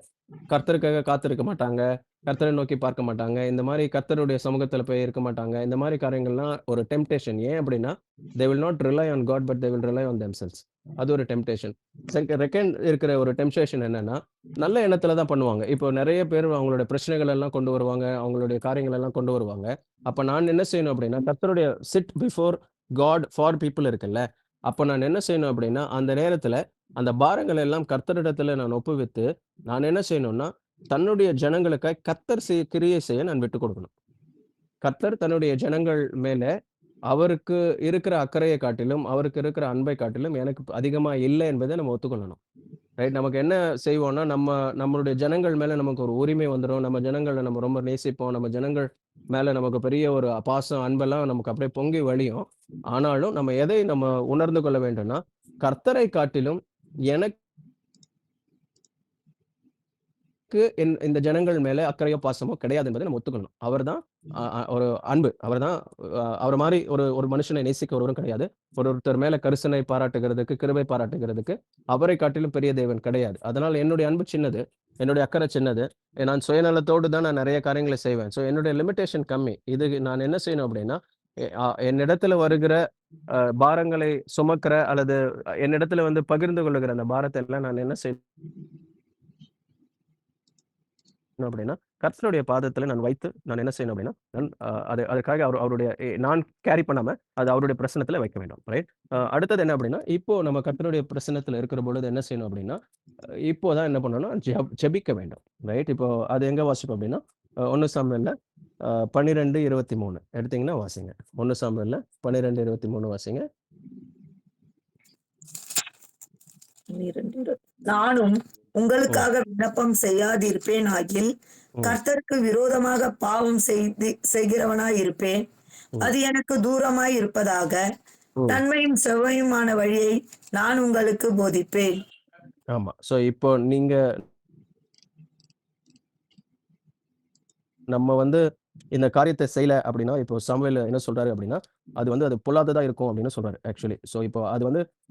கர்த்தருக்காக காத்திருக்க மாட்டாங்க. கர்த்தரை நோக்கி பார்க்க மாட்டாங்க. இந்த மாரி கர்த்தருடைய சமூகத்துல போய் இருக்க மாட்டாங்க. இந்த மாரி காரியங்கள்லாம் ஒரு டெம்ப்டேஷன். ஏன் அப்படின்னா, they will not rely on God but they will rely on themselves. அது ஒரு டெம்ப்டேஷன். செகண்ட் இருக்கிற ஒரு டெம்ப்டேஷன் என்னன்னா, நல்ல எண்ணத்துல தான் பண்ணுவாங்க. இப்போ நெறைய பேர் அவங்களுடைய பிரச்சனைகள் எல்லாம் கொண்டு வருவாங்க. அவங்களுடைய காரியங்கள் எல்லாம் கொண்டு வருவாங்க. அப்ப நான் என்ன செய்யணும் அப்படின்னா, கர்த்தருடைய sit before God for people இருக்குல்ல. அப்ப நான் என்ன செய்யணும் அப்படின்னா, அந்த நேரத்துல அந்த பாரங்கள் எல்லாம் கர்த்தரிடத்துல நான் ஒப்புவித்து, நான் என்ன செய்யணும்னா, தன்னுடைய ஜனங்களுக்காய் கர்த்தர் கிரியை செய்ய நான் விட்டுக் கொடுக்கணும். கர்த்தர் தன்னுடைய ஜனங்கள் மேல அவருக்கு இருக்கிற அக்கறையை காட்டிலும், அவருக்கு இருக்கிற அன்பை காட்டிலும் எனக்கு அதிகமா இல்ல என்பதை நம்ம ஒத்துக்கொள்ளணும். ரைட்? நமக்கு என்ன செய்வோம்னா, நம்மளுடைய ஜனங்கள் மேல நமக்கு ஒரு உரிமை வந்துரும். நம்ம ஜனங்கள நம்ம ரொம்ப நேசிப்போம். நம்ம ஜனங்கள் மேல நமக்கு பெரிய ஒரு பாசம், அன்பெல்லாம் நமக்கு அப்படியே பொங்கி வழியும். ஆனாலும் நம்ம எதை நம்ம உணர்ந்து கொள்ள வேண்டும்னா, கர்த்தரை காட்டிலும் எனக்கு அவருக்கு இந்த ஜனங்கள் மேல அக்கறையோ பாசமோ கிடையாது என்பதை நம்ம ஒத்துக்கணும். அவர்தான் ஒரு அன்பு. அவர்தான் அவரை மாதிரி ஒரு மனுஷனை நேசிக்க ஒருவரும் கிடையாது. ஒருத்தர் மேல கரிசனை பாராட்டுகிறதுக்கு, கிருபை பாராட்டுகிறதுக்கு அவரை காட்டிலும் பெரிய தேவன் கிடையாது. அதனால என்னுடைய அன்பு சின்னது, என்னுடைய அக்கறை சின்னது. நான் சுயநலத்தோடு தான் நான் நிறைய காரியங்களை செய்வேன். ஸோ என்னுடைய லிமிட்டேஷன் கம்மி. இது நான் என்ன செய்யணும் அப்படின்னா, என்னிடத்துல வருகிற பாரங்களை சுமக்கிற அல்லது என்னிடத்துல வந்து பகிர்ந்து கொள்ளுகிற அந்த பாரத்தை எல்லாம் நான் என்ன செய்யணும் அப்படின்னா, கர்த்தருடைய பாதத்துல நான் வைத்து நான் என்ன செய்யணும் அப்படின்னா, நான் அதுக்காக அவருடைய நான் கேரி பண்ணாம அது அவருடைய பிரசனத்துல வைக்க வேண்டும். ரைட். அடுத்தது என்ன அப்படின்னா, இப்போ நம்ம கர்த்தருடைய பிரசனத்துல இருக்கிற பொழுது என்ன செய்யணும் அப்படின்னா, இப்போதான் என்ன பண்ணணும்னா ஜெபிக்க வேண்டும். ரைட். இப்போ அது எங்க வாசிப்போம் அப்படின்னா, 1 சாமுவேல்ல 12:23 எடுத்தீங்கன்னா வாசிங்க. 1 சாமுவேல்ல 12:23 வாசிங்க. நானும் உங்களுக்காக விண்ணப்பம் செய்யாதிருப்பேன் ஆகில் கர்த்தருக்கு விரோதமாக பாவம் செய்கிறவனாய் இருப்பேன். அது எனக்கு தூரமாய் இருப்பதாக நன்மையும் செவ்வையுமான வழியை நான் உங்களுக்கு போதிப்பேன். ஆமா. சோ இப்போ நீங்க நம்ம வந்து இந்த காரியத்தை செய்யல அப்படின்னா, இப்போ சாமுவேல் என்ன சொல்றாரு அப்படின்னா, அது பொல்லாததா இருக்கும் அப்படின்னு சொல்றாரு ஆக்சுவலி. சோ இப்போ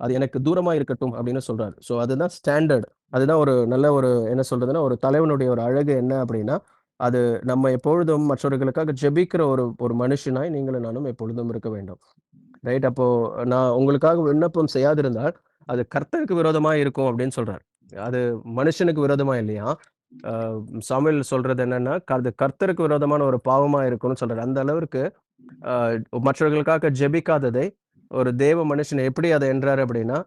அது எனக்கு தூரமா இருக்கட்டும் அப்படின்னு சொல்றாரு. சோ அதுதான் ஸ்டாண்டர்ட். அதுதான் ஒரு நல்ல ஒரு என்ன சொல்றதுன்னா, ஒரு தலைவனுடைய ஒரு அழகு என்ன அப்படின்னா, அது நம்ம எப்பொழுதும் மற்றவர்களுக்காக ஜெபிக்கிற ஒரு மனுஷனாய் நீங்களும் நானும் எப்பொழுதும் இருக்க வேண்டும். ரைட். அப்போ நான் உங்களுக்காக விண்ணப்பம் செய்யாதிருந்தால் அது கர்த்தருக்கு விரோதமா இருக்கும் அப்படின்னு சொல்றாரு. அது மனுஷனுக்கு விரோதமா இல்லையா? சாமுவேல் சொல்றது என்னன்னா, அது கர்த்தருக்கு விரோதமான ஒரு பாவமா இருக்கும்னு சொல்றாரு. அந்த அளவிற்கு மற்றவர்களுக்காக ஜெபிக்காததை ஒரு தேவ மனுஷன் எப்படி அதை என்றாரு அப்படின்னா,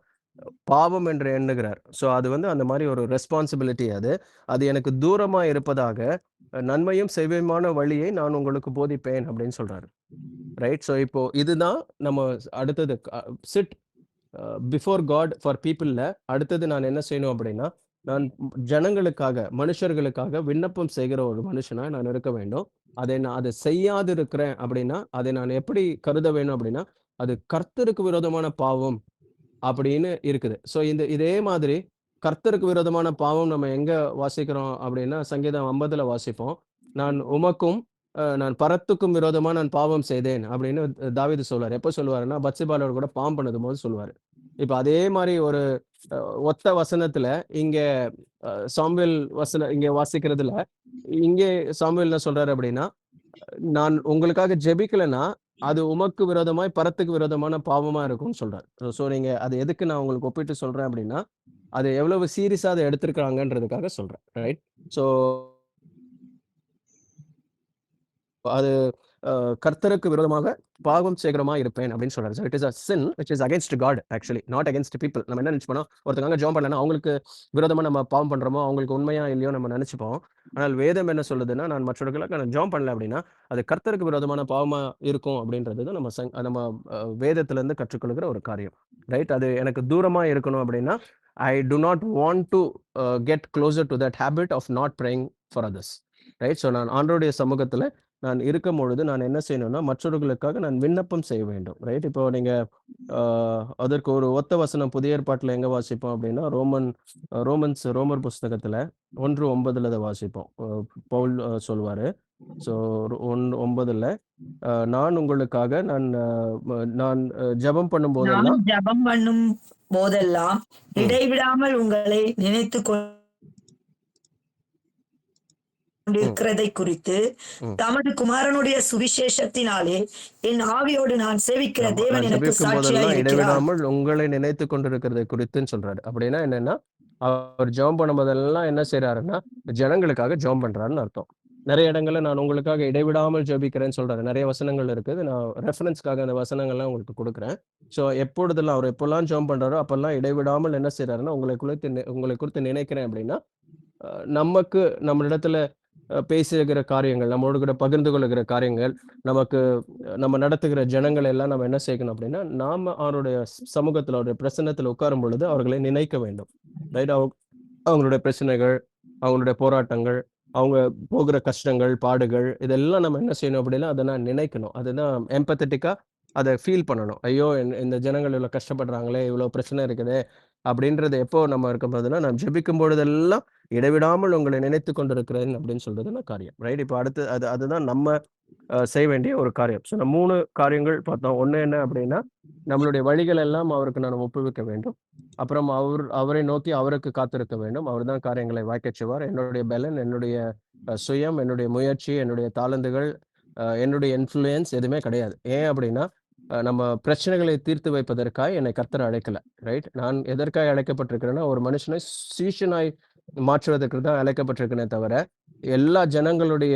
பாவம் என்று எண்ணுகிறார். சோ அது அந்த மாதிரி ஒரு ரெஸ்பான்சிபிலிட்டி அது. அது எனக்கு தூரமா இருப்பதாக நன்மையும் செவ்வையுமான வழியை நான் உங்களுக்கு போதிப்பேன் அப்படின்னு சொல்றாரு. ரைட். சோ இப்போ இதுதான் நம்ம அடுத்தது சிட் பிஃபோர் காட் ஃபார் பீப்புள்ல அடுத்தது நான் என்ன செய்யணும் அப்படின்னா, நான் ஜனங்களுக்காக மனுஷர்களுக்காக விண்ணப்பம் செய்கிற ஒரு மனுஷனா நான் இருக்க வேண்டும். அதை செய்யாது இருக்கிறேன் அப்படின்னா, அதை நான் எப்படி கருத வேணும் அப்படின்னா, அது கர்த்தருக்கு விரோதமான பாவம் அப்படின்னு இருக்குது. சோ இதே மாதிரி கர்த்தருக்கு விரோதமான பாவம் நம்ம எங்க வாசிக்கிறோம் அப்படின்னா, சங்கீதம் 50ல வாசிப்போம். நான் பரத்துக்கும் விரோதமா நான் பாவம் செய்தேன் அப்படின்னு தாவீது சொல்வாரு. எப்ப சொல்லுவாருன்னா, பத்சேபாளோட கூட பாவம் பண்ணதும் போது சொல்லுவாரு. இப்ப அதே மாதிரி ஒரு ஒத்த வசனத்துல இங்க சாமுவேல் இங்க வாசிக்கிறதுல இங்கே சாமுவேல் என்ன சொல்றாரு அப்படின்னா, நான் உங்களுக்காக ஜெபிக்கலைன்னா அது உமக்கு விரோதமாய் பரத்துக்கு விரோதமான பாவமா இருக்கும்னு சொல்றாரு. சோ நீங்க அது எதுக்கு நான் உங்களுக்கு ஒப்பிட்டு சொல்றேன் அப்படின்னா, அது எவ்வளவு சீரியஸா அதை எடுத்திருக்காங்கன்றதுக்காக சொல்றேன். ரைட். சோ அது கர்த்தருக்கு விரோதமாக பாவம் செய்கிறமா இருப்பேன் அப்படின்னு சொல்றாரு. So it is a sin which is against God actually, not against people. நம்ம என்ன நினைச்சுப்போம், ஒருத்தங்க ஜெபம் பண்ணலன்னா அவங்களுக்கு விரோதமா நம்ம பாவம் பண்றோமோ, அவங்களுக்கு உண்மையா இல்லையோ நம்ம நினைச்சுப்போம். ஆனால் வேதம் என்ன சொல்லுதுன்னா, நான் மற்றவர்களுக்கு நான் ஜெபம் பண்ணல அப்படின்னா அது கர்த்தருக்கு விரோதமான பாவமா இருக்கும் அப்படின்றது தான் நம்ம வேதத்துல இருந்து கற்றுக்கொள்கிற ஒரு காரியம். ரைட். அது எனக்கு தூரமா இருக்கணும் அப்படின்னா, I do not want to get closer to that habit of not praying for others. Right. So நான் ஆண்டவருடைய சமூகத்துல நான் இருக்கும் பொழுது நான் என்ன செய்யணும்னா, மற்றவர்களுக்காக நான் விண்ணப்பம் செய்ய வேண்டும். ரைட். இப்போ நீங்க அதற்கு ஒரு ஒத்த வசனம் புதிய ஏற்பாட்டுல எங்க வாசிப்போம் அப்படின்னா, ரோமர் புஸ்தகத்துல 1:9 அதை வாசிப்போம். பவுல் சொல்வாரு. சோ 1:9 நான் உங்களுக்காக நான் ஜெபம் பண்ணும் போதெல்லாம் இடைவிடாமல் உங்களை நினைத்து இருக்கிறதை குறித்து தமது குமாரனுடைய சுவிசேஷத்தினாலே என் ஆவியோடு நான் சேவிக்கிற தேவன் எனக்கு சாட்சியாய் இடைவிடாமல் உங்களை நினைத்து கொண்டிருக்கிறதை குறித்துன்னு சொல்றாரு. அப்படின்னா என்னன்னா, அவர் ஜெபம் பண்ணும்போதெல்லாம் என்ன செய்யறாருன்னா, ஜனங்களுக்காக ஜெபம் பண்றாருன்னு அர்த்தம். நிறைய இடங்கள்ல நான் உங்களுக்காக இடைவிடாமல் ஜெபிக்கிறேன்னு சொல்றாரு. நிறைய வசனங்கள் இருக்குது. நான் ரெஃபரன்ஸ்க்காக அந்த வசனங்கள்லாம் உங்களுக்கு கொடுக்குறேன். சோ எப்பொழுதெல்லாம் அவர் எப்பெல்லாம் ஜெபம் பண்றாரோ அப்பெல்லாம் இடைவிடாமல் என்ன செய்யறாருன்னா, உங்களை குறித்து நினைக்கிறேன் அப்படின்னா, நமக்கு நம்மளிடத்துல பேசுகிற காரியங்கள், நம்மோடு கூட பகிர்ந்து கொள்ளுகிற காரியங்கள், நம்ம நடத்துகிற ஜனங்கள் எல்லாம் நம்ம என்ன செய்யணும் அப்படின்னா, நாம அவருடைய சமூகத்துல அவருடைய பிரசன்னத்துல உட்காரும் பொழுது அவர்களை நினைக்க வேண்டும். ரைட். அவங்களுடைய பிரச்சனைகள், அவங்களுடைய போராட்டங்கள், அவங்க போகிற கஷ்டங்கள், பாடுகள், இதெல்லாம் நம்ம என்ன செய்யணும் அப்படின்னா, அதை நான் நினைக்கணும். அதுதான் எம்பத்தட்டிக்கா அதை ஃபீல் பண்ணணும். ஐயோ இந்த ஜனங்கள் இவ்வளவு கஷ்டப்படுறாங்களே, இவ்வளவு பிரச்சனை இருக்குதே அப்படின்றது எப்போ நம்ம இருக்கும் போதுன்னா, நாம் ஜெபிக்கும் பொழுதெல்லாம் இடைவிடாமல் உங்களை நினைத்து கொண்டிருக்கிறேன் அப்படின்னு சொல்றது நான் காரியம். ரைட்? இப்போ அடுத்து அதுதான் நம்ம செய்ய வேண்டிய ஒரு காரியம். ஸோ நம்ம 3 காரியங்கள் பார்த்தோம். ஒண்ணு என்ன அப்படின்னா, நம்மளுடைய வழிகள் எல்லாம் அவருக்கு நாம் ஒப்புவிக்க வேண்டும். அப்புறம் அவரை நோக்கி அவருக்கு காத்திருக்க வேண்டும். அவர் தான் காரியங்களை வாய்க்கச் செய்வார். என்னுடைய பலன், என்னுடைய சுயம், என்னுடைய முயற்சி, என்னுடைய தாளந்துகள், என்னுடைய இன்ஃப்ளூயன்ஸ் எதுவுமே கிடையாது. ஏன் அப்படின்னா, நம்ம பிரச்சனைகளை தீர்த்து வைப்பதற்காக என்னை கர்த்தர் அழைக்கல. ரைட்? நான் எதற்காக அழைக்கப்பட்டிருக்கிறேன்னா, ஒரு மனுஷனை சீஷனாய் மாற்றுவதற்கு தான் அழைக்கப்பட்டிருக்கிறேனே தவிர, எல்லா ஜனங்களுடைய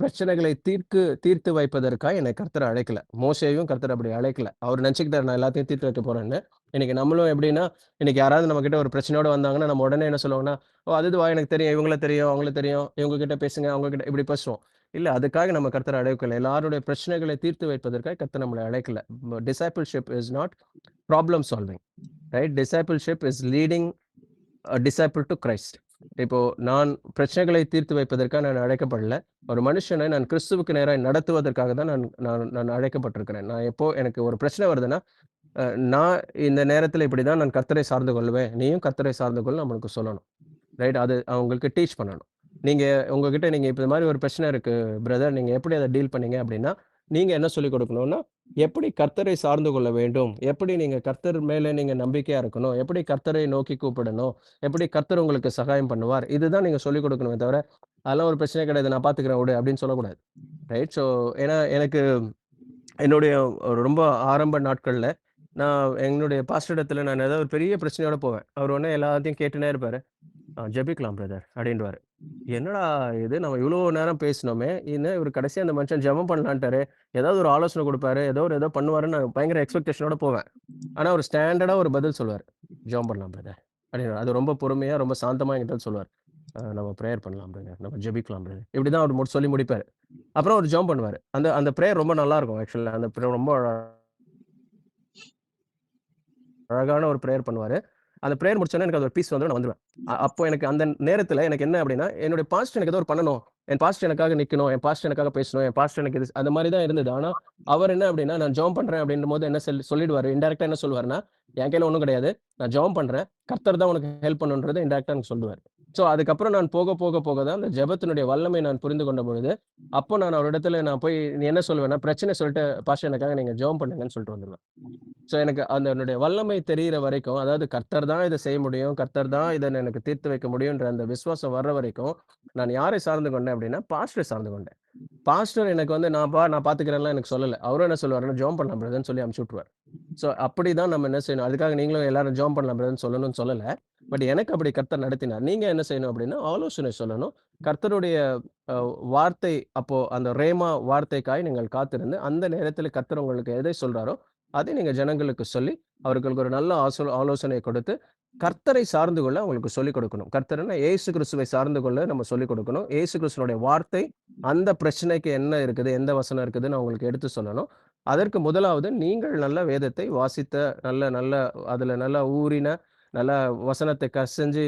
பிரச்சனைகளை தீர்த்து வைப்பதற்காக என்னை கர்த்தர் அழைக்கல. மோசேயும் கர்த்தர் அப்படி அழைக்கல. அவர் நினைச்சுக்கிட்டாரு நான் எல்லாத்தையும் தீர்த்து வைக்க போறேன்னு. இன்னைக்கு நம்மளும் எப்படின்னா, இன்னைக்கு யாராவது நம்ம கிட்ட ஒரு பிரச்சனையோட வந்தாங்கன்னா, நம்ம உடனே என்ன சொல்லுவோம்னா, "ஓ அதுவா எனக்கு தெரியும், இவங்கள தெரியும், அவங்கள தெரியும், இவங்க கிட்ட பேசுங்க, அவங்க கிட்ட" இப்படி பேசுவோம். இல்ல அதுக்காக நம்ம கர்த்தரை அழைக்கல. எல்லாருடைய பிரச்சனைகளை தீர்த்து வைப்பதற்காக கர்த்தர் நம்மளை அழைக்கல. Discipleship is not problem solving. Right? Discipleship is leading a disciple to Christ. இப்போ நான் பிரச்சனைகளை தீர்த்து வைப்பதற்காக நான் அழைக்கப்படல. ஒரு மனுஷனை நான் கிறிஸ்துவுக்கு நேராக நடத்துவதற்காக தான் நான் அழைக்கப்பட்டிருக்கிறேன். நான் எப்போ எனக்கு ஒரு பிரச்சனை வருதுன்னா, நான் இந்த நேரத்துல இப்படிதான் நான் கர்த்தரை சார்ந்து கொள்வேன். நீயும் கர்த்தரை சார்ந்து கொள் நம்மளுக்கு சொல்லணும். ரைட்? அது அவங்களுக்கு டீச் பண்ணணும். உங்ககிட்ட நீங்க இப்ப இந்த மாதிரி ஒரு பிரச்சனை இருக்கு பிரதர், நீங்க எப்படி அதை டீல் பண்ணீங்க அப்படின்னா, நீங்க என்ன சொல்லிக் கொடுக்கணும்னா, எப்படி கர்த்தரை சார்ந்து கொள்ள வேண்டும், எப்படி நீங்க கர்த்தர் மேல நீங்க நம்பிக்கையா இருக்கணும், எப்படி கர்த்தரை நோக்கி கூப்பிடணும், எப்படி கர்த்தர் உங்களுக்கு சகாயம் பண்ணுவார், இதுதான் நீங்க சொல்லிக் கொடுக்கணுமே தவிர, அதெல்லாம் ஒரு பிரச்சனை கிடையாது, நான் பார்த்துக்கிறேன் விடு அப்படின்னு சொல்லக்கூடாது. ரைட்? ஸோ ஏன்னா எனக்கு என்னுடைய ரொம்ப ஆரம்ப நாட்கள்ல நான் என்னுடைய பாஸ்டர் இடத்துல நான் ஏதாவது ஒரு பெரிய பிரச்சனையோட போவேன். அவர் உடனே எல்லாத்தையும் கேட்டுனே இருப்பாரு. ஜெபிக்கலாம் பிரதர் அப்படின்னுவாரு. என்னடா இது நம்ம இவ்வளோ நேரம் பேசினோமே, இன்னும் இவர் கடைசியா அந்த மனுஷன் ஜெபம் பண்ணலான்ட்டாரு. ஏதாவது ஒரு ஆலோசனை கொடுப்பாரு, ஏதோ பண்ணுவாருன்னு நான் பயங்கர எக்ஸ்பெக்டேஷனோட போவேன். ஆனா ஒரு ஸ்டாண்டர்டா ஒரு பதில் சொல்லுவாரு. ஜெபம் பண்ணலாம் பிரதர் அப்படின்னு. அது ரொம்ப பொறுமையா, ரொம்ப சாந்தமா என்கிட்ட சொல்லுவார். நம்ம ப்ரேயர் பண்ணலாம் பிரதர், நம்ம ஜெபிக்கலாம் பிரதர். இப்படிதான் அவர் சொல்லி முடிப்பாரு. அப்புறம் அவர் ஜெபம் பண்ணுவாரு. அந்த அந்த ப்ரேயர் ரொம்ப நல்லா இருக்கும் ஆக்சுவலா. அந்த ப்ரேயர் ரொம்ப அழகான ஒரு ப்ரேயர் பண்ணுவாரு. அந்த ப்ரேயர் முடிச்சோனே எனக்கு அது ஒரு பீஸ் வந்துரும், நான் வந்துருவேன். அப்போ எனக்கு அந்த நேரத்துல எனக்கு என்ன அப்படின்னா, என்னுடைய பாஸ்டர் எனக்கு ஏதோ ஒரு பண்ணணும். என் பாஸ்டர் எனக்காக நிக்கணும், என் பாஸ்டர் எனக்காக பேசணும், என் பாஸ்டர் எனக்கு இது அந்த மாதிரி தான் இருந்தது. ஆனா அவர் என்ன அப்படின்னா, நான் ஜெபம் பண்றேன் அப்படின்னும்போது என்ன சொல்லிடுவாரு. இன்டைரக்டா என்ன சொல்லுவாருன்னா, என் கையில ஒண்ணும் கிடையாது. நான் ஜெபம் பண்றேன். கர்த்தர் தான் உனக்கு ஹெல்ப் பண்ணணுன்றத இன்டைரக்டா எனக்கு சொல்லுவாரு. ஸோ அதுக்கப்புறம் நான் போக தான் அந்த ஜெபத்தினுடைய வல்லமை நான் புரிந்து கொண்ட பொழுது, அப்போ நான் அவரிடத்துல நான் போய் என்ன சொல்லுவேன்னா, பிரச்சனை சொல்லிட்டு பாஸ்டர் எனக்காக நீங்க ஜெபம் பண்ணுங்கன்னு சொல்லிட்டு வந்துருவேன். ஸோ எனக்கு அதனுடைய வல்லமை தெரியிற வரைக்கும், அதாவது கர்த்தர் தான் இதை செய்ய முடியும், கர்த்தர் தான் இதை எனக்கு தீர்த்து வைக்க முடியும்ன்ற அந்த விசுவாசம் வர்ற வரைக்கும், நான் யாரை சார்ந்து கொண்டேன் அப்படின்னா, பாஸ்டரை சார்ந்து கொண்டேன். பாஸ்டர் எனக்கு வந்து நான் பார்த்துக்கிறேன்லாம் எனக்கு சொல்லல. அவரும் என்ன சொல்லுவாருன்னா, ஜெபம் பண்ணலாம் பிரதர்ன்னு சொல்லி அனுப்பிச்சு விட்டுருவார். ஸோ அப்படிதான் நம்ம என்ன செய்யணும், அதுக்காக நீங்களும் எல்லாரும் ஜெபம் பண்ணலாம் பிரதர்ன்னு சொல்லணும்னு சொல்லல. பட் எனக்கு அப்படி கர்த்தர் நடத்தினார். நீங்க என்ன செய்யணும் அப்படின்னா, ஆலோசனை சொல்லணும். கர்த்தருடைய வார்த்தை, அப்போ அந்த ரேமா வார்த்தைக்காய் நீங்கள் காத்திருந்து, அந்த நேரத்துல கர்த்தர் உங்களுக்கு எதை சொல்றாரோ, அதை நீங்க ஜனங்களுக்கு சொல்லி, அவர்களுக்கு ஒரு நல்ல ஆலோசனை கொடுத்து, கர்த்தரை சார்ந்து கொள்ள அவங்களுக்கு சொல்லிக் கொடுக்கணும். கர்த்தர்னா இயேசு கிறிஸ்துவை சார்ந்து கொள்ள நம்ம சொல்லிக் கொடுக்கணும். இயேசு கிறிஸ்துனுடைய வார்த்தை அந்த பிரச்சனைக்கு என்ன இருக்குது, எந்த வசனம் இருக்குதுன்னு அவங்களுக்கு எடுத்து சொல்லணும். அதற்கு முதலாவது நீங்கள் நல்ல வேதத்தை வாசித்த, நல்ல அதுல நல்லா ஊறின, நல்லா வசனத்தை கசஞ்சு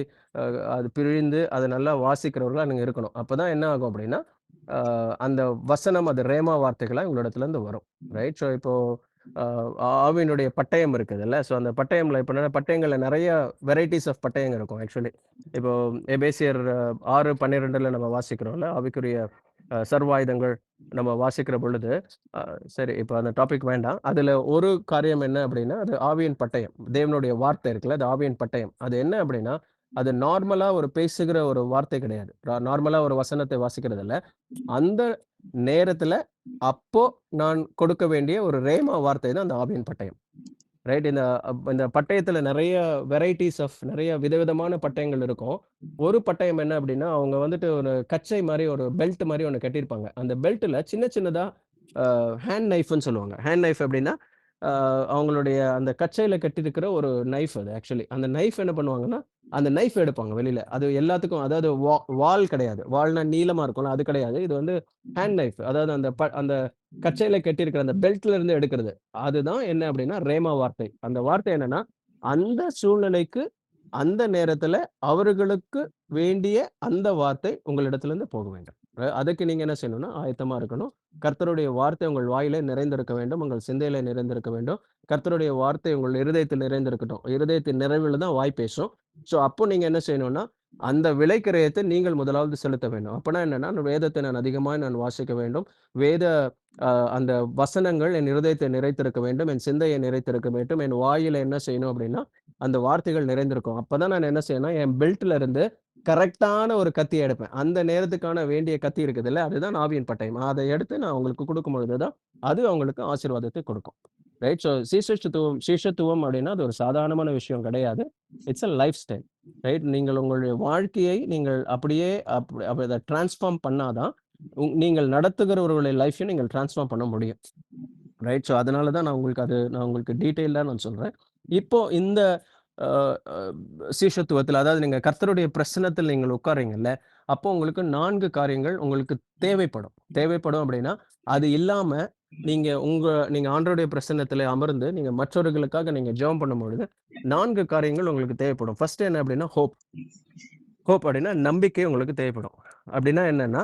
அது பிழிந்து அதை நல்லா வாசிக்கிறவர்களா நீங்க இருக்கணும். அப்பதான் என்ன ஆகும் அப்படின்னா, அந்த வசனம் அது ரேமா வார்த்தைகளா உங்களிடத்துல இருந்து வரும். ரைட்? ஸோ இப்போ ஆவியினுடைய பட்டயம் இருக்குதுல்ல. ஸோ அந்த பட்டயம்ல இப்போ பட்டயங்கள்ல நிறைய வெரைட்டிஸ் ஆஃப் பட்டயங்கள் இருக்கும் ஆக்சுவலி. இப்போ எபேசியர் 6:12 நம்ம வாசிக்கிறோம்ல, ஆவிக்குரிய சர்வாயுதங்கள் நம்ம வாசிக்கிற பொழுது, சரி இப்போ அந்த டாபிக் வேண்டாம். அதுல ஒரு காரியம் என்ன அப்படின்னா, அது ஆவியின் பட்டயம். தேவனுடைய வார்த்தை இருக்குல்ல, அது ஆவியின் பட்டயம். அது என்ன அப்படின்னா, அது நார்மலா ஒரு பேசுகிற ஒரு வார்த்தை கிடையாது. நார்மலா ஒரு வசனத்தை வாசிக்கிறது இல்ல. அந்த நேரத்துல அப்போ நான் கொடுக்க வேண்டிய ஒரு ரேமா வார்த்தை தான் அந்த ஆவியின் பட்டயம். ரைட்? இந்த பட்டயத்துல நிறைய வெரைட்டிஸ் ஆஃப் நிறைய விதவிதமான பட்டயங்கள் இருக்கும். ஒரு பட்டயம் என்ன அப்படின்னா, அவங்க வந்துட்டு ஒரு கச்சை மாதிரி ஒரு பெல்ட் மாதிரி ஒண்ணு கட்டியிருப்பாங்க. அந்த பெல்ட்ல சின்னதா ஹேண்ட் நைஃப்ன்னு சொல்லுவாங்க. ஹேண்ட் நைஃப் அப்படின்னா, அவங்களுடைய அந்த கச்சையில கட்டியிருக்கிற ஒரு நைஃப் அது ஆக்சுவலி. அந்த நைஃப் என்ன பண்ணுவாங்கன்னா, அந்த நைஃப் எடுப்பாங்க வெளியில. அது எல்லாத்துக்கும், அதாவது வால் கிடையாது. வால்னா நீளமா இருக்கும்ல, அது கிடையாது. இது வந்து ஹேண்ட் நைஃப். அதாவது அந்த கச்சையில கட்டியிருக்கிற அந்த பெல்ட்ல இருந்து எடுக்கிறது. அதுதான் என்ன அப்படின்னா ரேமா வார்த்தை. அந்த வார்த்தை என்னன்னா, அந்த சூழ்நிலைக்கு அந்த நேரத்துல அவர்களுக்கு வேண்டிய அந்த வார்த்தை உங்களிடத்துல இருந்து போக வேண்டும். அதுக்கு நீங்க என்ன செய்யணும்னா, ஆயத்தமா இருக்கணும். கர்த்தருடைய வார்த்தை உங்கள் வாயிலே நிறைந்திருக்க வேண்டும், உங்கள் சிந்தையில நிறைந்திருக்க வேண்டும். கர்த்தருடைய வார்த்தை உங்கள் இருதயத்தில் நிறைந்திருக்கட்டும். இருதயத்தின் நிறைவுல தான் வாய் பேசும். ஸோ அப்போ நீங்க என்ன செய்யணும்னா, அந்த விலைக்கிரயத்தை நீங்கள் முதலாவது செலுத்த வேண்டும். அப்பன்னா என்னன்னா, வேதத்தை நான் அதிகமாய் நான் வாசிக்க வேண்டும். வேத அந்த வசனங்கள் என் இருதயத்தை நிறைத்திருக்க வேண்டும். என் சிந்தையை நிறைத்திருக்க வேண்டும். என் வாயில என்ன செய்யணும் அப்படின்னா, அந்த வார்த்தைகள் நிறைந்திருக்கும். அப்பதான் நான் என்ன செய்யணும்னா, என் பெல்ட்ல இருந்து கரெக்ட்டான ஒரு கத்திய எடுப்பேன். அந்த நேரத்துக்கான வேண்டிய கத்தி இருக்குதுல்ல, அதுதான் ஆவியின் பட்டயம். அத எடுத்து நான் அவங்களுக்கு குடுக்கும் பொழுது தான், அது அவங்களுக்கு ஆசீர்வாதத்தை கொடுக்கும். ரைட். ஸோ சீஷத்துவம் அப்படின்னா, அது ஒரு சாதாரணமான விஷயம் கிடையாது. It's a life style. Right. நீங்கள் உங்களுடைய வாழ்க்கையை நீங்கள் அப்படியே அத டிரான்ஸ்ஃபார்ம் பண்ணா தான், நீங்கள் நடத்துகிறவர்களுடைய லைஃப்பையும் நீங்கள் டிரான்ஸ்ஃபார்ம் பண்ண முடியும். ரைட். ஸோ அதனால தான் நான் உங்களுக்கு டீட்டெயிலா நான் சொல்றேன். இப்போ இந்த அ அ சீஷத்துவத்தில அதாவது நீங்க கர்த்தருடைய பிரசன்னத்தில் நீங்கள் உட்கார்றீங்கல்ல, அப்போ உங்களுக்கு 4 காரியங்கள் உங்களுக்கு தேவைப்படும். தேவைப்படும் அப்படின்னா, அது இல்லாம நீங்க ஆண்டவருடைய பிரசன்னத்திலே அமர்ந்து, நீங்க மற்றவர்களுக்காக நீங்க ஜெபம் பண்ணும்பொழுது, 4 காரியங்கள் உங்களுக்கு தேவைப்படும். ஃபர்ஸ்ட் என்ன அப்படின்னா, ஹோப் அப்படின்னா நம்பிக்கை உங்களுக்கு தேவைப்படும். அப்படின்னா என்னன்னா,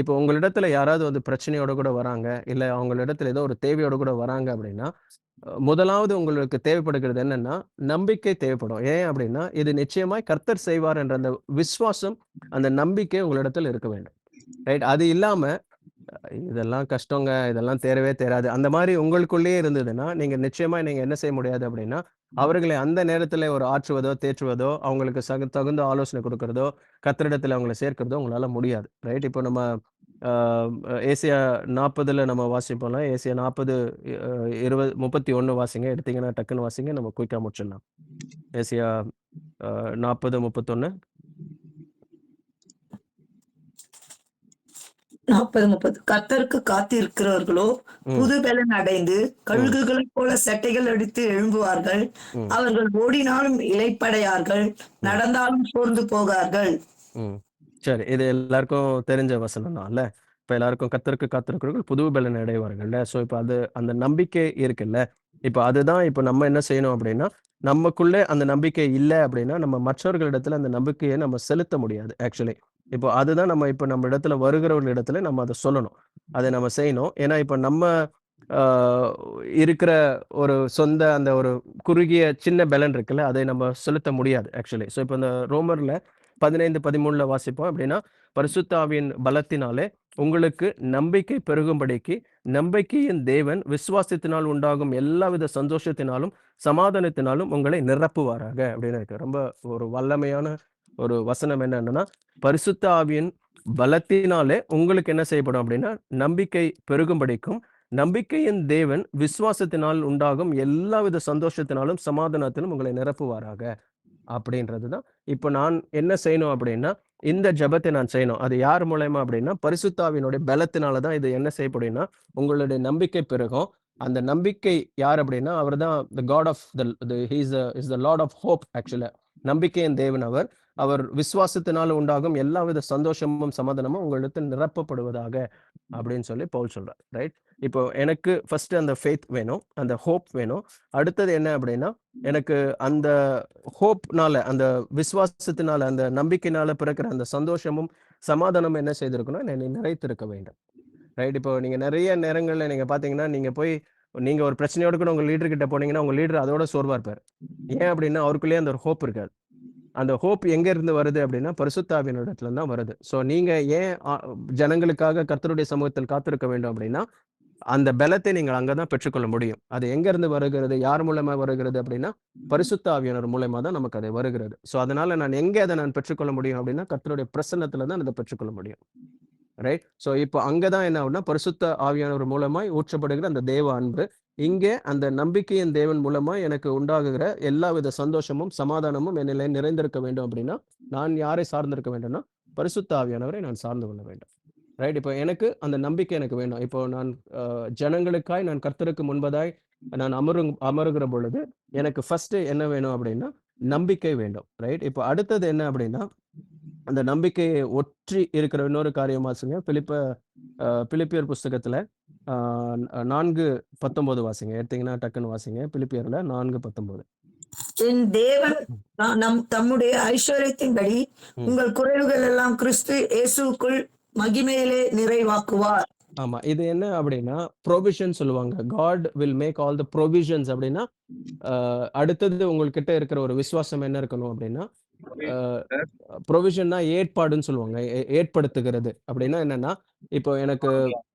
இப்போ உங்களிடத்துல யாராவது வந்து பிரச்சனையோட கூட வராங்க, இல்ல அவங்களிடத்துல ஏதோ ஒரு தேவையோட கூட வராங்க அப்படின்னா, முதலாவது உங்களுக்கு தேவைப்படுகிறது என்னன்னா, நம்பிக்கை தேவைப்படும். ஏன் அப்படின்னா, இது நிச்சயமாய் கர்த்தர் செய்வார் என்ற அந்த விசுவாசம், அந்த நம்பிக்கை உங்களிடத்தில் இருக்க வேண்டும். ரைட். அது இல்லாம இதெல்லாம் கஷ்டங்க, இதெல்லாம் தேறவே தேறாது. அந்த மாரி உங்களுக்குள்ளேயே இருந்ததுன்னா, நிச்சயமா நீங்க என்ன செய்ய முடியாது அப்படின்னா, அவர்களை அந்த நேரத்தில ஒரு ஆற்றுவதோ, தேற்றுவதோ, அவங்களுக்கு தகுந்த ஆலோசனை குடுக்கிறதோ, கர்த்தரிடத்தில அவங்கள சேர்க்கிறதோ உங்களால முடியாது. ரைட். இப்போ நம்ம அ ஏசாயா 40ல நம்ம வாசிப்போம்ல. ஏசாயா 40 20 31 வாசிங்க. எடுத்தீங்கன்னா டக்குன்னு வாசிங்க. நம்ம குயிக்கா முடிச்சிடலாம். ஏசாயா 40, 31. 40, 30. கர்த்தருக்கு காத்திருக்கிறவர்களோ ம். புது பலன் அடைந்து ம். கழுகுகளைப் போல செட்டைகள் அடித்து எழும்புவார்கள். ம். அவர்கள் ஓடினாலும் இளைப்படையார்கள், ம். நடந்தாலும் சோர்ந்து போகார்கள். ம். சரி. இது எல்லாருக்கும் தெரிஞ்ச வசனம் தான்ல. இப்ப எல்லாருக்கும் கர்த்தருக்கு காத்திருக்கிறவர்கள் புது பலன் அடைவார்கள்ல. ஸோ இப்ப அந்த நம்பிக்கை இருக்குல்ல. இப்ப அதுதான் இப்ப நம்ம என்ன செய்யணும் அப்படின்னா, நமக்குள்ளே அந்த நம்பிக்கை இல்ல அப்படின்னா, நம்ம மற்றவர்களிடத்துல அந்த நம்பிக்கைய நம்ம செலுத்த முடியாது ஆக்சுவலி. இப்போ அதுதான் இப்ப நம்ம இடத்துல வருகிறவர்களிடத்துல நம்ம அத சொல்லணும். அத நம்ம செய்யணும். ஏன்னா இப்ப நம்ம ஆ இருக்கிற ஒரு சொந்த அந்த ஒரு குறுகிய சின்ன பலன் இருக்குல்ல, அதை நம்ம செலுத்த முடியாது ஆக்சுவலி. ஸோ இப்ப இந்த ரோமர்ல 15, 13ல வாசிப்போம் அப்படின்னா, பரிசுத்த ஆவியின் பலத்தினாலே உங்களுக்கு நம்பிக்கை பெருகும்படிக்கு, நம்பிக்கையின் தேவன் விசுவாசத்தினால் உண்டாகும் எல்லாவித சந்தோஷத்தினாலும், சமாதானத்தினாலும் உங்களை நிரப்புவாராக அப்படின்னு இருக்கு. ரொம்ப ஒரு வல்லமையான ஒரு வசனம் என்னன்னா, பரிசுத்த ஆவியின் பலத்தினாலே உங்களுக்கு என்ன செய்யப்படும் அப்படின்னா, நம்பிக்கை பெருகும்படிக்கும், நம்பிக்கையின் தேவன் விசுவாசத்தினால் உண்டாகும் எல்லாவித சந்தோஷத்தினாலும், சமாதானத்திலும் உங்களை நிரப்புவாராக. அப்படின்றது தான். இப்ப நான் என்ன செய்யணும் அப்படின்னா, இந்த ஜெபத்தை நான் செய்யணும். அது யார் மூலியமா அப்படின்னா, பரிசுத்த ஆவியினுடைய பலத்தினால தான் இது என்ன செய்யப்படும்னா, உங்களுடைய நம்பிக்கை பெருகும். அந்த நம்பிக்கை யார் அப்படின்னா, அவர்தான் the God of he is the Lord of hope actually. நம்பிக்கையின் தேவன் அவர். அவர் விசுவாசத்தினால உண்டாகும் எல்லாவித சந்தோஷமும், சமாதானமும் உங்களிடத்தில் நிரப்பப்படுவதாக அப்படின்னு சொல்லி பவுல் சொல்றார். ரைட். இப்போ எனக்கு ஃபர்ஸ்ட் அந்த ஃபெய்த் வேணும். அந்த ஹோப் வேணும். அடுத்தது என்ன அப்படின்னா, எனக்கு அந்த ஹோப்னால, அந்த விசுவாசத்தினால, அந்த நம்பிக்கையினால பிறக்கிற அந்த சந்தோஷமும், சமாதானமும் என்ன செய்திருக்கணும், என்னை நிறைத்திருக்க வேண்டும். ரைட். இப்போ நீங்க நெறைய நேரங்கள்ல நீங்க பார்த்தீங்கன்னா, நீங்க ஒரு பிரச்சனையோட கூட உங்க லீடர் கிட்ட போனீங்கன்னா, உங்க லீடர் அதோட சோர்வா இருப்பாரு. ஏன் அப்படின்னா, அவருக்குள்ளேயே அந்த ஒரு ஹோப் இருக்காது. அந்த ஹோப் எங்க இருந்து வருது அப்படின்னா, பரிசுத்த ஆவியினிடத்துல தான் வருது. ஸோ நீங்க ஏன் ஜனங்களுக்காக கர்த்தருடைய சமூகத்தில் காத்திருக்க வேண்டும் அப்படின்னா, அந்த பலத்தை நீங்கள் அங்க தான் பெற்றுக்கொள்ள முடியும். அது எங்க இருந்து வருகிறது? யார் மூலமா வருகிறது அப்படின்னா, பரிசுத்த ஆவியானவர் மூலியமா தான் நமக்கு அது வருகிறது. ஸோ அதனால நான் எங்க அத நான் பெற்றுக்கொள்ள முடியும் அப்படின்னா, கர்த்தருடைய பிரசன்னத்துல தான் அத பெற்றுக்கொள்ள முடியும். ரைட். ஸோ இப்போ அங்க தான் என்ன ஆகும்னா, பரிசுத்த ஆவியானவர் மூலமாய் ஊற்றப்படுகிற அந்த தேவ அன்பு, இங்கே அந்த நம்பிக்கையின் தேவன் மூலமா எனக்கு உண்டாகுகிற எல்லாவித சந்தோஷமும், சமாதானமும் என்னிலே நிறைந்திருக்க வேண்டும் அப்படின்னா, நான் யாரை சார்ந்திருக்க வேண்டும்னா, பரிசுத்த ஆவியானவரை நான் சார்ந்து கொள்ள வேண்டும். ரைட். இப்போ எனக்கு அந்த நம்பிக்கை எனக்கு வேணும். இப்போ நான் ஜனங்களுக்காய் நான் கர்த்தருக்கு முன்பதாய் நான் அமருகிற பொழுது, எனக்கு ஃபர்ஸ்ட் என்ன வேணும் அப்படின்னா, நம்பிக்கை வேண்டும். ரைட். இப்போ அடுத்தது என்ன அப்படின்னா, அந்த நம்பிக்கையை ஒற்றி இருக்கிற இன்னொரு காரியம் வாசிங்க. பிலிப்பியர் புஸ்தகத்துல 4:19 வாசிங்க. எடுத்தீங்கன்னா டக்குன்னு வாசிங்க. பிலிப்பியர்ல 4:19. என் தேவன் தம்முடைய ஐஸ்வர்யத்தின்படி ம். உங்கள் குறைவுகள் எல்லாம் கிறிஸ்து இயேசுவுக்குள் மகிமையிலே நிறைவாக்குவார். ஆமா. இது என்ன அப்படின்னா, புரோவிஷன் சொல்லுவாங்க. God will make all the provisions அப்படின்னா, அடுத்தது உங்கள்கிட்ட இருக்கிற ஒரு விசுவாசம் என்ன இருக்கணும் அப்படின்னா, ப்ரொவிஷன்னா ஏற்பாடுன்னு சொல்லுவாங்க. ஏற்படுத்துகிறது அப்படின்னா என்னன்னா, இப்போ எனக்கு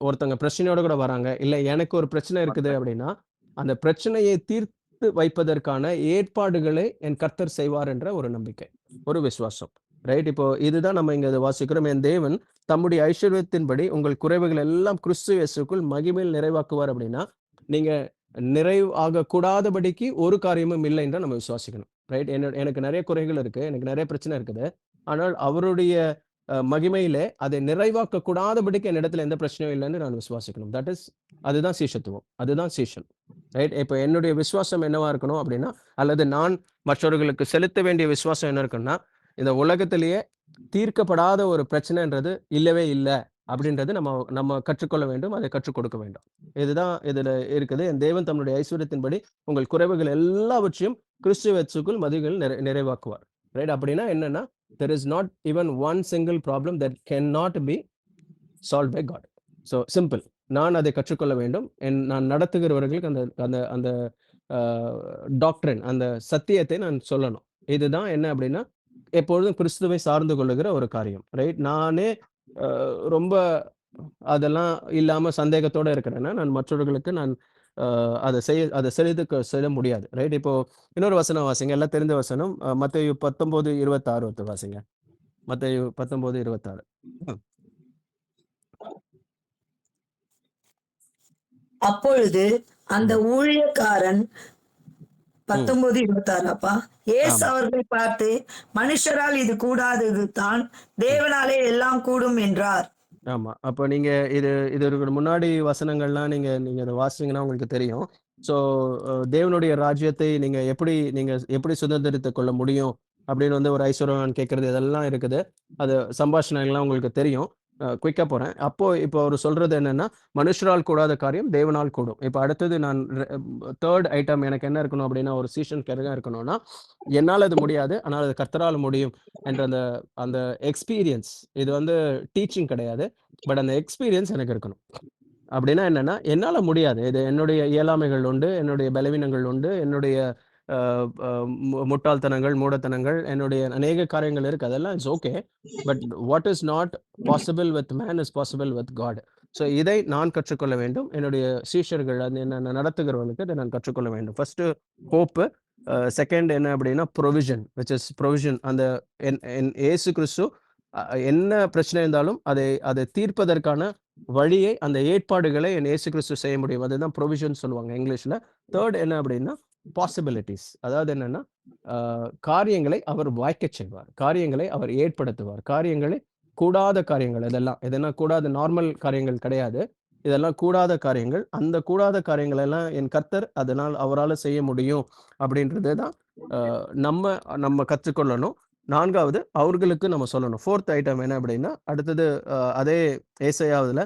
ஒருத்தங்க பிரச்சனையோட கூட வராங்க. இல்ல எனக்கு ஒரு பிரச்சனை இருக்குது அப்படின்னா, அந்த பிரச்சனையை தீர்த்து வைப்பதற்கான ஏற்பாடுகளை என் கர்த்தர் செய்வார் என்ற ஒரு நம்பிக்கை, ஒரு விசுவாசம். ரைட். இப்போ இதுதான் நம்ம இங்க வாசிக்கிறோம். என் தேவன் தம்முடைய ஐஸ்வர்யத்தின்படி உங்கள் குறைவுகள் எல்லாம் கிறிஸ்து இயேசுக்குள் மகிமையில் நிறைவாக்குவார் அப்படின்னா, நீங்க நிறைவாக கூடாதபடிக்கு ஒரு காரியமும் இல்லை என்று நம்ம விசுவாசிக்கணும். ரைட். எனக்கு நிறைய குறைகள் இருக்கு. எனக்கு நிறைய பிரச்சனை இருக்குது. ஆனால் அவருடைய மகிமையிலே அதை நிறைவாக்க கூடாதபடிக்கு என்னிடத்துல எந்த பிரச்சனையும் இல்லைன்னு நான் விசுவாசிக்கணும். அதுதான் சீஷத்துவம். அதுதான் சீஷன். ரைட். இப்ப என்னுடைய விசுவாசம் என்னவா இருக்கணும் அப்படின்னா, அல்லது நான் மற்றவர்களுக்கு செலுத்த வேண்டிய விசுவாசம் என்ன இருக்குன்னா, இந்த உலகத்திலேயே தீர்க்கப்படாத ஒரு பிரச்சனைன்றது இல்லவே இல்ல அப்படின்றது நம்ம கற்றுக்கொள்ள வேண்டும். அதை கற்றுக் கொடுக்க வேண்டும். இதுதான் இதுல இருக்குது. என் தேவன் தம்முடைய ஐஸ்வர்யத்தின்படி உங்கள் குறைவுகள் எல்லாவற்றையும் கிறிஸ்து இயேசுக்குள் மதிகள் நிறைவாக்குவார். ரைட். அப்படின்னா என்னன்னா, there is not even one single problem that cannot be solved by God. So simple. நான் அதை கற்றுக்கொள்ள வேண்டும். நான் நடத்துகிறவர்களுக்கு அந்த அந்த அந்த டாக்டரின், அந்த சத்தியத்தை நான் சொல்லணும். இதுதான் என்ன அப்படின்னா, எப்பொழுதும் கிறிஸ்துவை சார்ந்து கொள்ளுகிற ஒரு காரியம். ரைட். நானே ரொம்ப அதெல்லாம் இல்லாம சந்தேகத்தோட இருக்கிறேன்னா, நான் மற்றவர்களுக்கு நான் அதை செய்ய முடியாது. ரைட். இப்போ இன்னொரு வசனம் வாசிங்க. எல்லாம் தெரிந்த வசனம். மத்தேயு 19:26 வாசிங்க. மத்தேயு 19:26. அப்பொழுது அந்த ஊழியக்காரன் 19:26 இயேசு அவர்களை பார்த்து, மனுஷரால் இது கூடாதது தான், தேவனாலே எல்லாம் கூடும் என்றார். ஆமா. அப்ப நீங்க இதற்கு முன்னாடி வசனங்கள்லாம் நீங்க அதை வாசிச்சீங்கன்னா உங்களுக்கு தெரியும். சோ தேவனுடைய ராஜ்யத்தை நீங்க எப்படி சுதந்திரித்துக் கொள்ள முடியும் அப்படின்னு வந்து ஒரு ஐஸ்வர்யவான் கேட்கறது இதெல்லாம் இருக்குது. அது சம்பாஷணைகள்லாம் உங்களுக்கு தெரியும். குயிக்கா போறேன். இப்போ அவர் சொல்றது என்னன்னா, மனுஷரால் கூடாத காரியம் தேவனால் கூடும். இப்ப அடுத்தது நான் தேர்ட் ஐட்டம் எனக்கு என்ன இருக்கணும் அப்படின்னா, ஒரு சீஷன் கருகா இருக்கணும்னா, என்னால அது முடியாது, ஆனால் அது கர்த்தரால் முடியும் என்ற அந்த எக்ஸ்பீரியன்ஸ். இது வந்து டீச்சிங் கிடையாது. பட் அந்த எக்ஸ்பீரியன்ஸ் எனக்கு இருக்கணும். அப்படின்னா என்னன்னா, என்னால முடியாது. இது என்னுடைய இயலாமைகள் உண்டு, என்னுடைய பலவீனங்கள் உண்டு, என்னுடைய முட்டாள்தனங்கள், மூடத்தனங்கள், என்னுடைய அநேக காரியங்கள் இருக்கு. அதெல்லாம் it's okay. But what is not possible with man is possible with God. So இதை நான் கற்றுக்கொள்ள வேண்டும். என்னுடைய சீஷர்கள் என்ன நடத்துகிறவர்களுக்கு இதை நான் கற்றுக்கொள்ள வேண்டும். First hope. செகண்ட் என்ன அப்படின்னா ப்ரொவிஷன், விச் இஸ் ப்ரொவிஷன். அந்த இயேசு கிறிஸ்து என்ன பிரச்சனை இருந்தாலும் அதை தீர்ப்பதற்கான வழியை, அந்த ஏற்பாடுகளை என் இயேசு கிறிஸ்து செய்ய முடியும். அதுதான் ப்ரொவிஷன் சொல்லுவாங்க இங்கிலீஷ்ல. தேர்ட் என்ன அப்படின்னா பாசிபிலிட்டிஸ். அதாவது என்னன்னா, காரியங்களை அவர் வாய்க்க செய்வார், காரியங்களை அவர் ஏற்படுத்துவார், காரியங்களை கூடாத காரியங்கள் இதெல்லாம் கூடாத நார்மல் காரியங்கள் கிடையாது. இதெல்லாம் கூடாத காரியங்கள். அந்த கூடாத காரியங்கள் எல்லாம் என் கர்த்தர் அவரால் செய்ய முடியும் அப்படின்றது தான் நம்ம கற்றுக்கொள்ளணும். நான்காவது அவர்களுக்கு நம்ம சொல்லணும். ஃபோர்த் ஐட்டம் என்ன அப்படின்னா, அடுத்தது அதே ஏசாயாவுல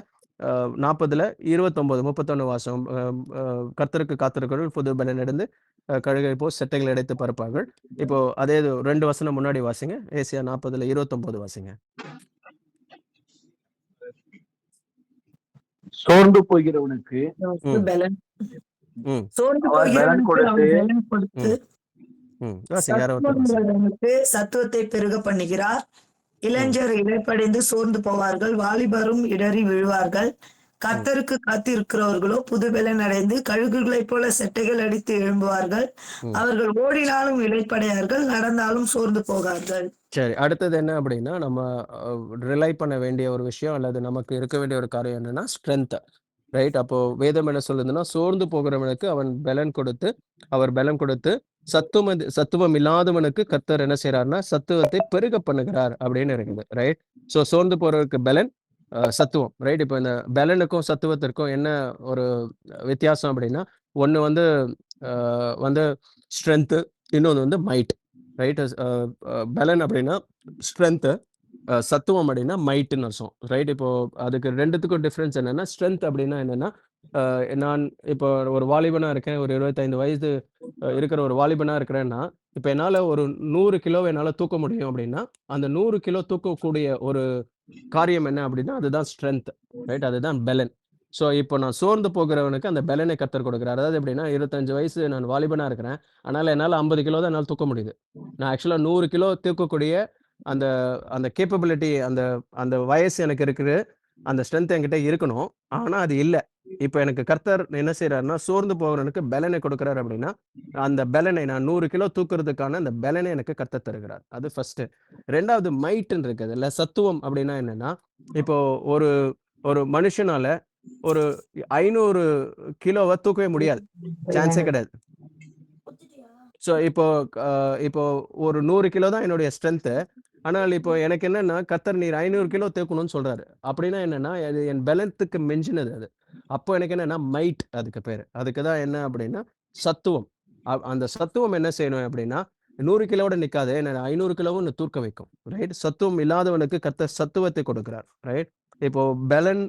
40:29-31 வாசம். கர்த்தருக்கு காத்திருக்கிறவர்கள் புது பலன் அடைந்து கழுகை போல் செட்டைகள் அடைத்து பறப்பார்கள். இப்போ அதே 2 வசனம் முன்னாடி வாசிங்க. ஏசாயா 40:29 வாசிங்க. சோர்ந்து போகிறவனுக்கு சத்துவத்தை பெருக பண்ணுகிறார். இளைஞர் இளைப்படைந்து சோர்ந்து போவார்கள், வாலிபரும் இடறி விழுவார்கள். கர்த்தருக்கு காத்திருக்கிறவர்களோ புதுபலன் அடைந்து கழுகுகளைப் போல செட்டைகள் அடித்து எழும்புவார்கள். அவர்கள் ஓடினாலும் இளைப்படையார்கள், நடந்தாலும் சோர்ந்து போகார்கள். சரி, அடுத்தது என்ன அப்படின்னா, நம்ம ரிலை பண்ண வேண்டிய ஒரு விஷயம் அல்லது நமக்கு இருக்க வேண்டிய ஒரு காரியம் என்னன்னா ஸ்ட்ரென்த். ரைட். அப்போ வேதம் என்ன சொல்லுதுன்னா, சோர்ந்து போகிறவனுக்கு அவர் பலம் கொடுத்து சத்துவம் இல்லாதவனுக்கு கர்த்தர் என்ன செய்யறாருன்னா சத்துவத்தை பெருக பண்ணுகிறார் அப்படின்னு இருக்குது. ரைட். ஸோ சோர்ந்து போறவருக்கு பலன், சத்துவம். ரைட். இப்போ இந்த பலனுக்கும் சத்துவத்திற்கும் என்ன ஒரு வித்தியாசம் அப்படின்னா, ஒன்று வந்து ஸ்ட்ரென்த்து, இன்னொன்று வந்து மைட். ரைட். பலன் அப்படின்னா ஸ்ட்ரென்த்து, சத்துவம் அப்படின்னா மைட்டுன்னு அர்த்தம். ரைட். இப்போ அதுக்கு ரெண்டுத்துக்கும் டிஃப்ரென்ஸ் என்னன்னா, ஸ்ட்ரென்த் அப்படின்னா என்னன்னா, நான் இப்போ ஒரு வாலிபனா இருக்கேன், ஒரு 25 வயசு இருக்கிற ஒரு வாலிபனா இருக்கிறேன்னா, இப்போ என்னால ஒரு 100 கிலோவை என்னால தூக்க முடியும் அப்படின்னா, அந்த 100 கிலோ தூக்கக்கூடிய ஒரு காரியம் என்ன அப்படின்னா, அதுதான் ஸ்ட்ரென்த். ரைட். அதுதான் பலன். ஸோ இப்போ நான் சோர்ந்து போகிறவனுக்கு அந்த பலனை கர்த்தர் கொடுக்குறார். அதாவது எப்படின்னா 25 வயசு நான் வாலிபனா இருக்கிறேன். அதனால என்னால 50 கிலோ தான் என்னால தூக்க முடியுது. நான் ஆக்சுவலா 100 கிலோ தூக்கக்கூடிய அந்த அந்த கேப்பபிலிட்டி அந்த அந்த வயசு எனக்கு இருக்குது. அந்த ஸ்ட்ரென்த் என்கிட்ட இருக்கணும். ஆனா அது இல்ல. இப்ப எனக்கு கர்த்தர் என்ன செய்றாருன்னா, சோர்ந்து போகிறவனுக்கு பலனை கொடுக்கிறார் அப்படின்னா, அந்த பலனை நான் 100 கிலோ தூக்குறதுக்கான அந்த பலனை எனக்கு கர்த்தர் தருகிறார். அது ஃபர்ஸ்ட்டு. 2வது மைட்ன்னு இருக்குது. இல்ல சத்துவம் அப்படின்னா என்னன்னா, இப்போ ஒரு ஒரு மனுஷனால ஒரு 500 கிலோவ தூக்கவே முடியாது. சான்ஸே கிடையாது. ஸோ இப்போ ஒரு 100 கிலோ தான் என்னுடைய ஸ்ட்ரென்த்து. ஆனால் இப்போ எனக்கு என்னன்னா, கர்த்தர் நீர் 500 கிலோ தூக்கணும்னு சொல்றாரு. அப்படின்னா என்னன்னா, அது என் பலத்துக்கு மிஞ்சினது அது. அப்போ எனக்கு என்னன்னா, மைட் அதுக்கு பேரு. அதுக்கு தான் என்ன அப்படின்னா, சத்துவம். அந்த சத்துவம் என்ன செய்யணும் அப்படின்னா, 100 கிலோவோட நிக்காது. என்ன 500 கிலோவும் தூக்க வைக்கும். ரைட்? சத்துவம் இல்லாதவனுக்கு கர்த்தர் சத்துவத்தை கொடுக்கிறார். ரைட்? இப்போ பலன்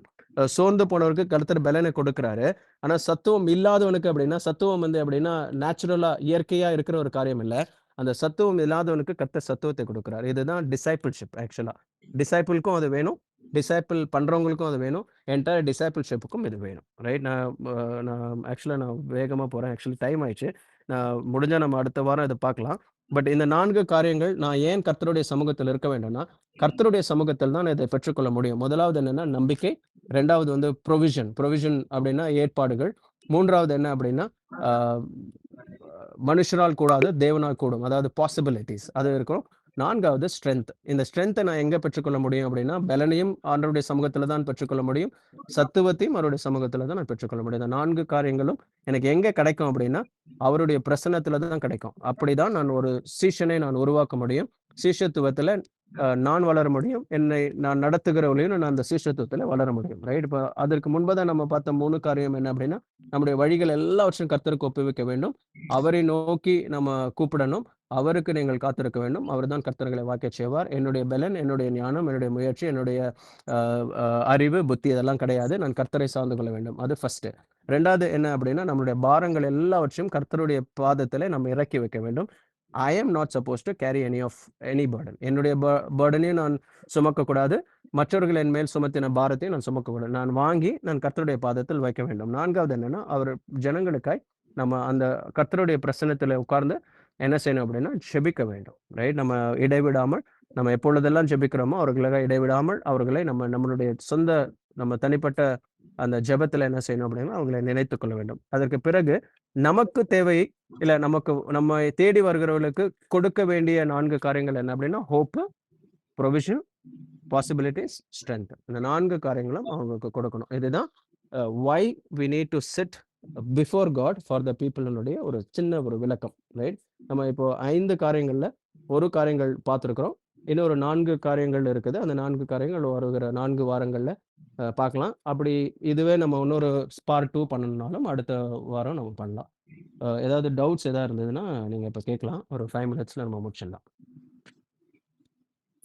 சோர்ந்து போனவருக்கு கர்த்தர் பலனை கொடுக்கிறாரு. ஆனா சத்துவம் இல்லாதவனுக்கு அப்படின்னா, சத்துவம் எப்படின்னா, நேச்சுரலா இயற்கையா இருக்கிற ஒரு காரியம் இல்ல. அந்த சத்துவம் இல்லாதவனுக்கு கர்த்தர் சத்துவத்தை கொடுக்கிறார். இதுதான் டிசைபிள்ஷிப் ஆக்சுவலா. டிசைபிள்க்கும் அது வேணும். டிசைபிள் பண்றவங்களுக்கும் அது வேணும். என்டையர் டிசைபிள்ஷிப்புக்கும் இது வேணும். ரைட்? நான் ஆக்சுவலா நான் வேகமா போறேன். ஆக்சுவலி டைம் ஆயிடுச்சு. முடிஞ்சா நம்ம அடுத்த வாரம் இத பார்க்கலாம். பட் இந்த 4 காரியங்கள் நான் ஏன் கர்த்தருடைய சமூகத்தில் இருக்க வேண்டும்னா, கர்த்தருடைய சமூகத்தில் தான் இதை பெற்றுக்கொள்ள முடியும். முதலாவது என்னன்னா நம்பிக்கை. 2வது புரொவிஷன். புரொவிஷன் அப்படின்னா ஏற்பாடுகள். 3வது என்ன அப்படின்னா, ஆ மனுஷரால் கூடாது, தேவனால் கூடும். அதாவது பாசிபிலிட்டீஸ் அது இருக்கும். 4வது ஸ்ட்ரென்த். இந்த ஸ்ட்ரென்த்தை நான் எங்க பெற்றுக்கொள்ள முடியும் அப்படின்னா, பலனையும் ஆண்டவருடைய சமூகத்துல தான் பெற்றுக்கொள்ள முடியும். சத்துவத்தையும் அவருடைய சமூகத்துல தான் நான் பெற்றுக்கொள்ள முடியும். இந்த 4 காரியங்களும் எனக்கு எங்க கிடைக்கும் அப்படின்னா, அவருடைய பிரசன்னத்துல தான் கிடைக்கும். அப்படிதான் நான் ஒரு சீஷனை நான் உருவாக்க முடியும். சீஷத்துவத்துல நான் வளர முடியும். என்னை நான் நடத்துகிறவர்களையும் நான் அந்த சீஷத்துவத்துல வளர முடியும். ரைட்? இப்ப அதற்கு முன்பதான் நம்ம பார்த்த 3 காரியம் என்ன அப்படின்னா, நம்முடைய வழிகள் எல்லாவற்றையும் கர்த்தருக்கு ஒப்புவிக்க வேண்டும். அவரை நோக்கி நம்ம கூப்பிடணும். அவருக்கு நீங்கள் காத்திருக்க வேண்டும். அவர்தான் கர்த்தர்களை வாய்க்கச் செய்வார். என்னுடைய பலன், என்னுடைய ஞானம், என்னுடைய முயற்சி, என்னுடைய அ அ அறிவு, புத்தி இதெல்லாம் கிடையாது. நான் கர்த்தரை சார்ந்து கொள்ள வேண்டும். அது ஃபர்ஸ்ட்டு. 2வது என்ன அப்படின்னா, நம்முடைய பாரங்கள் எல்லாவற்றையும் கர்த்தருடைய பாதத்திலே நம்ம இறக்கி வைக்க வேண்டும். I am not suppose to carry any burden. என்னுடைய பர்டனையும் நான் சுமக்கக்கூடாது. மற்றவர்கள் என் மேல் சுமத்தின பாரத்தையும் நான் சுமக்கக்கூடாது. நான் வாங்கி நான் கர்த்தருடைய பாதத்தில் வைக்க வேண்டும். 4வது என்னன்னா, அவர் ஜனங்களுக்காய் நம்ம அந்த கர்த்தருடைய பிரசன்னத்தில உட்கார்ந்து என்ன செய்யணும் அப்படின்னா, ஜெபிக்க வேண்டும். ரைட்? நம்ம இடைவிடாமல் நம்ம எப்பொழுதெல்லாம் ஜெபிக்கிறோமோ, அவர்களுக்காக இடைவிடாமல் அவர்களை நம்மளுடைய சொந்த நம்ம தனிப்பட்ட அந்த ஜெபத்துல என்ன செய்யணும் அப்படின்னா, அவங்களை நினைத்துக் கொள்ள வேண்டும். அதற்கு பிறகு நமக்கு தேவை இல்ல நம்மை தேடி வருகிறவர்களுக்கு கொடுக்க வேண்டிய 4 காரியங்கள் என்ன அப்படின்னா, ஹோப், புரொவிஷன், பாசிபிலிட்டீஸ், ஸ்ட்ரென்த். இந்த 4 காரியங்களும் அவங்களுக்கு கொடுக்கணும். இதுதான் why we need to sit before God for the பீப்பிள்னுடைய ஒரு சின்ன ஒரு விளக்கம். ரைட்? நம்ம இப்போ 5 காரியங்கள்ல ஒரு காரியங்கள் பார்த்திருக்கிறோம். இன்னொரு 4 காரியங்கள் இருக்குது. அந்த 4 காரியங்கள் வருகிற 4 வாரங்கள்ல பார்க்கலாம். அப்படி இதுவே நம்ம இன்னொரு பார்ட் 2 பண்ணணும்னாலும் அடுத்த வாரம் நம்ம பண்ணலாம். ஏதாவது டவுட்ஸ் ஏதாவது இருந்ததுன்னா நீங்க இப்ப கேட்கலாம். ஒரு 5 மினிட்ஸ்ல நம்ம முடிச்சிடலாம்.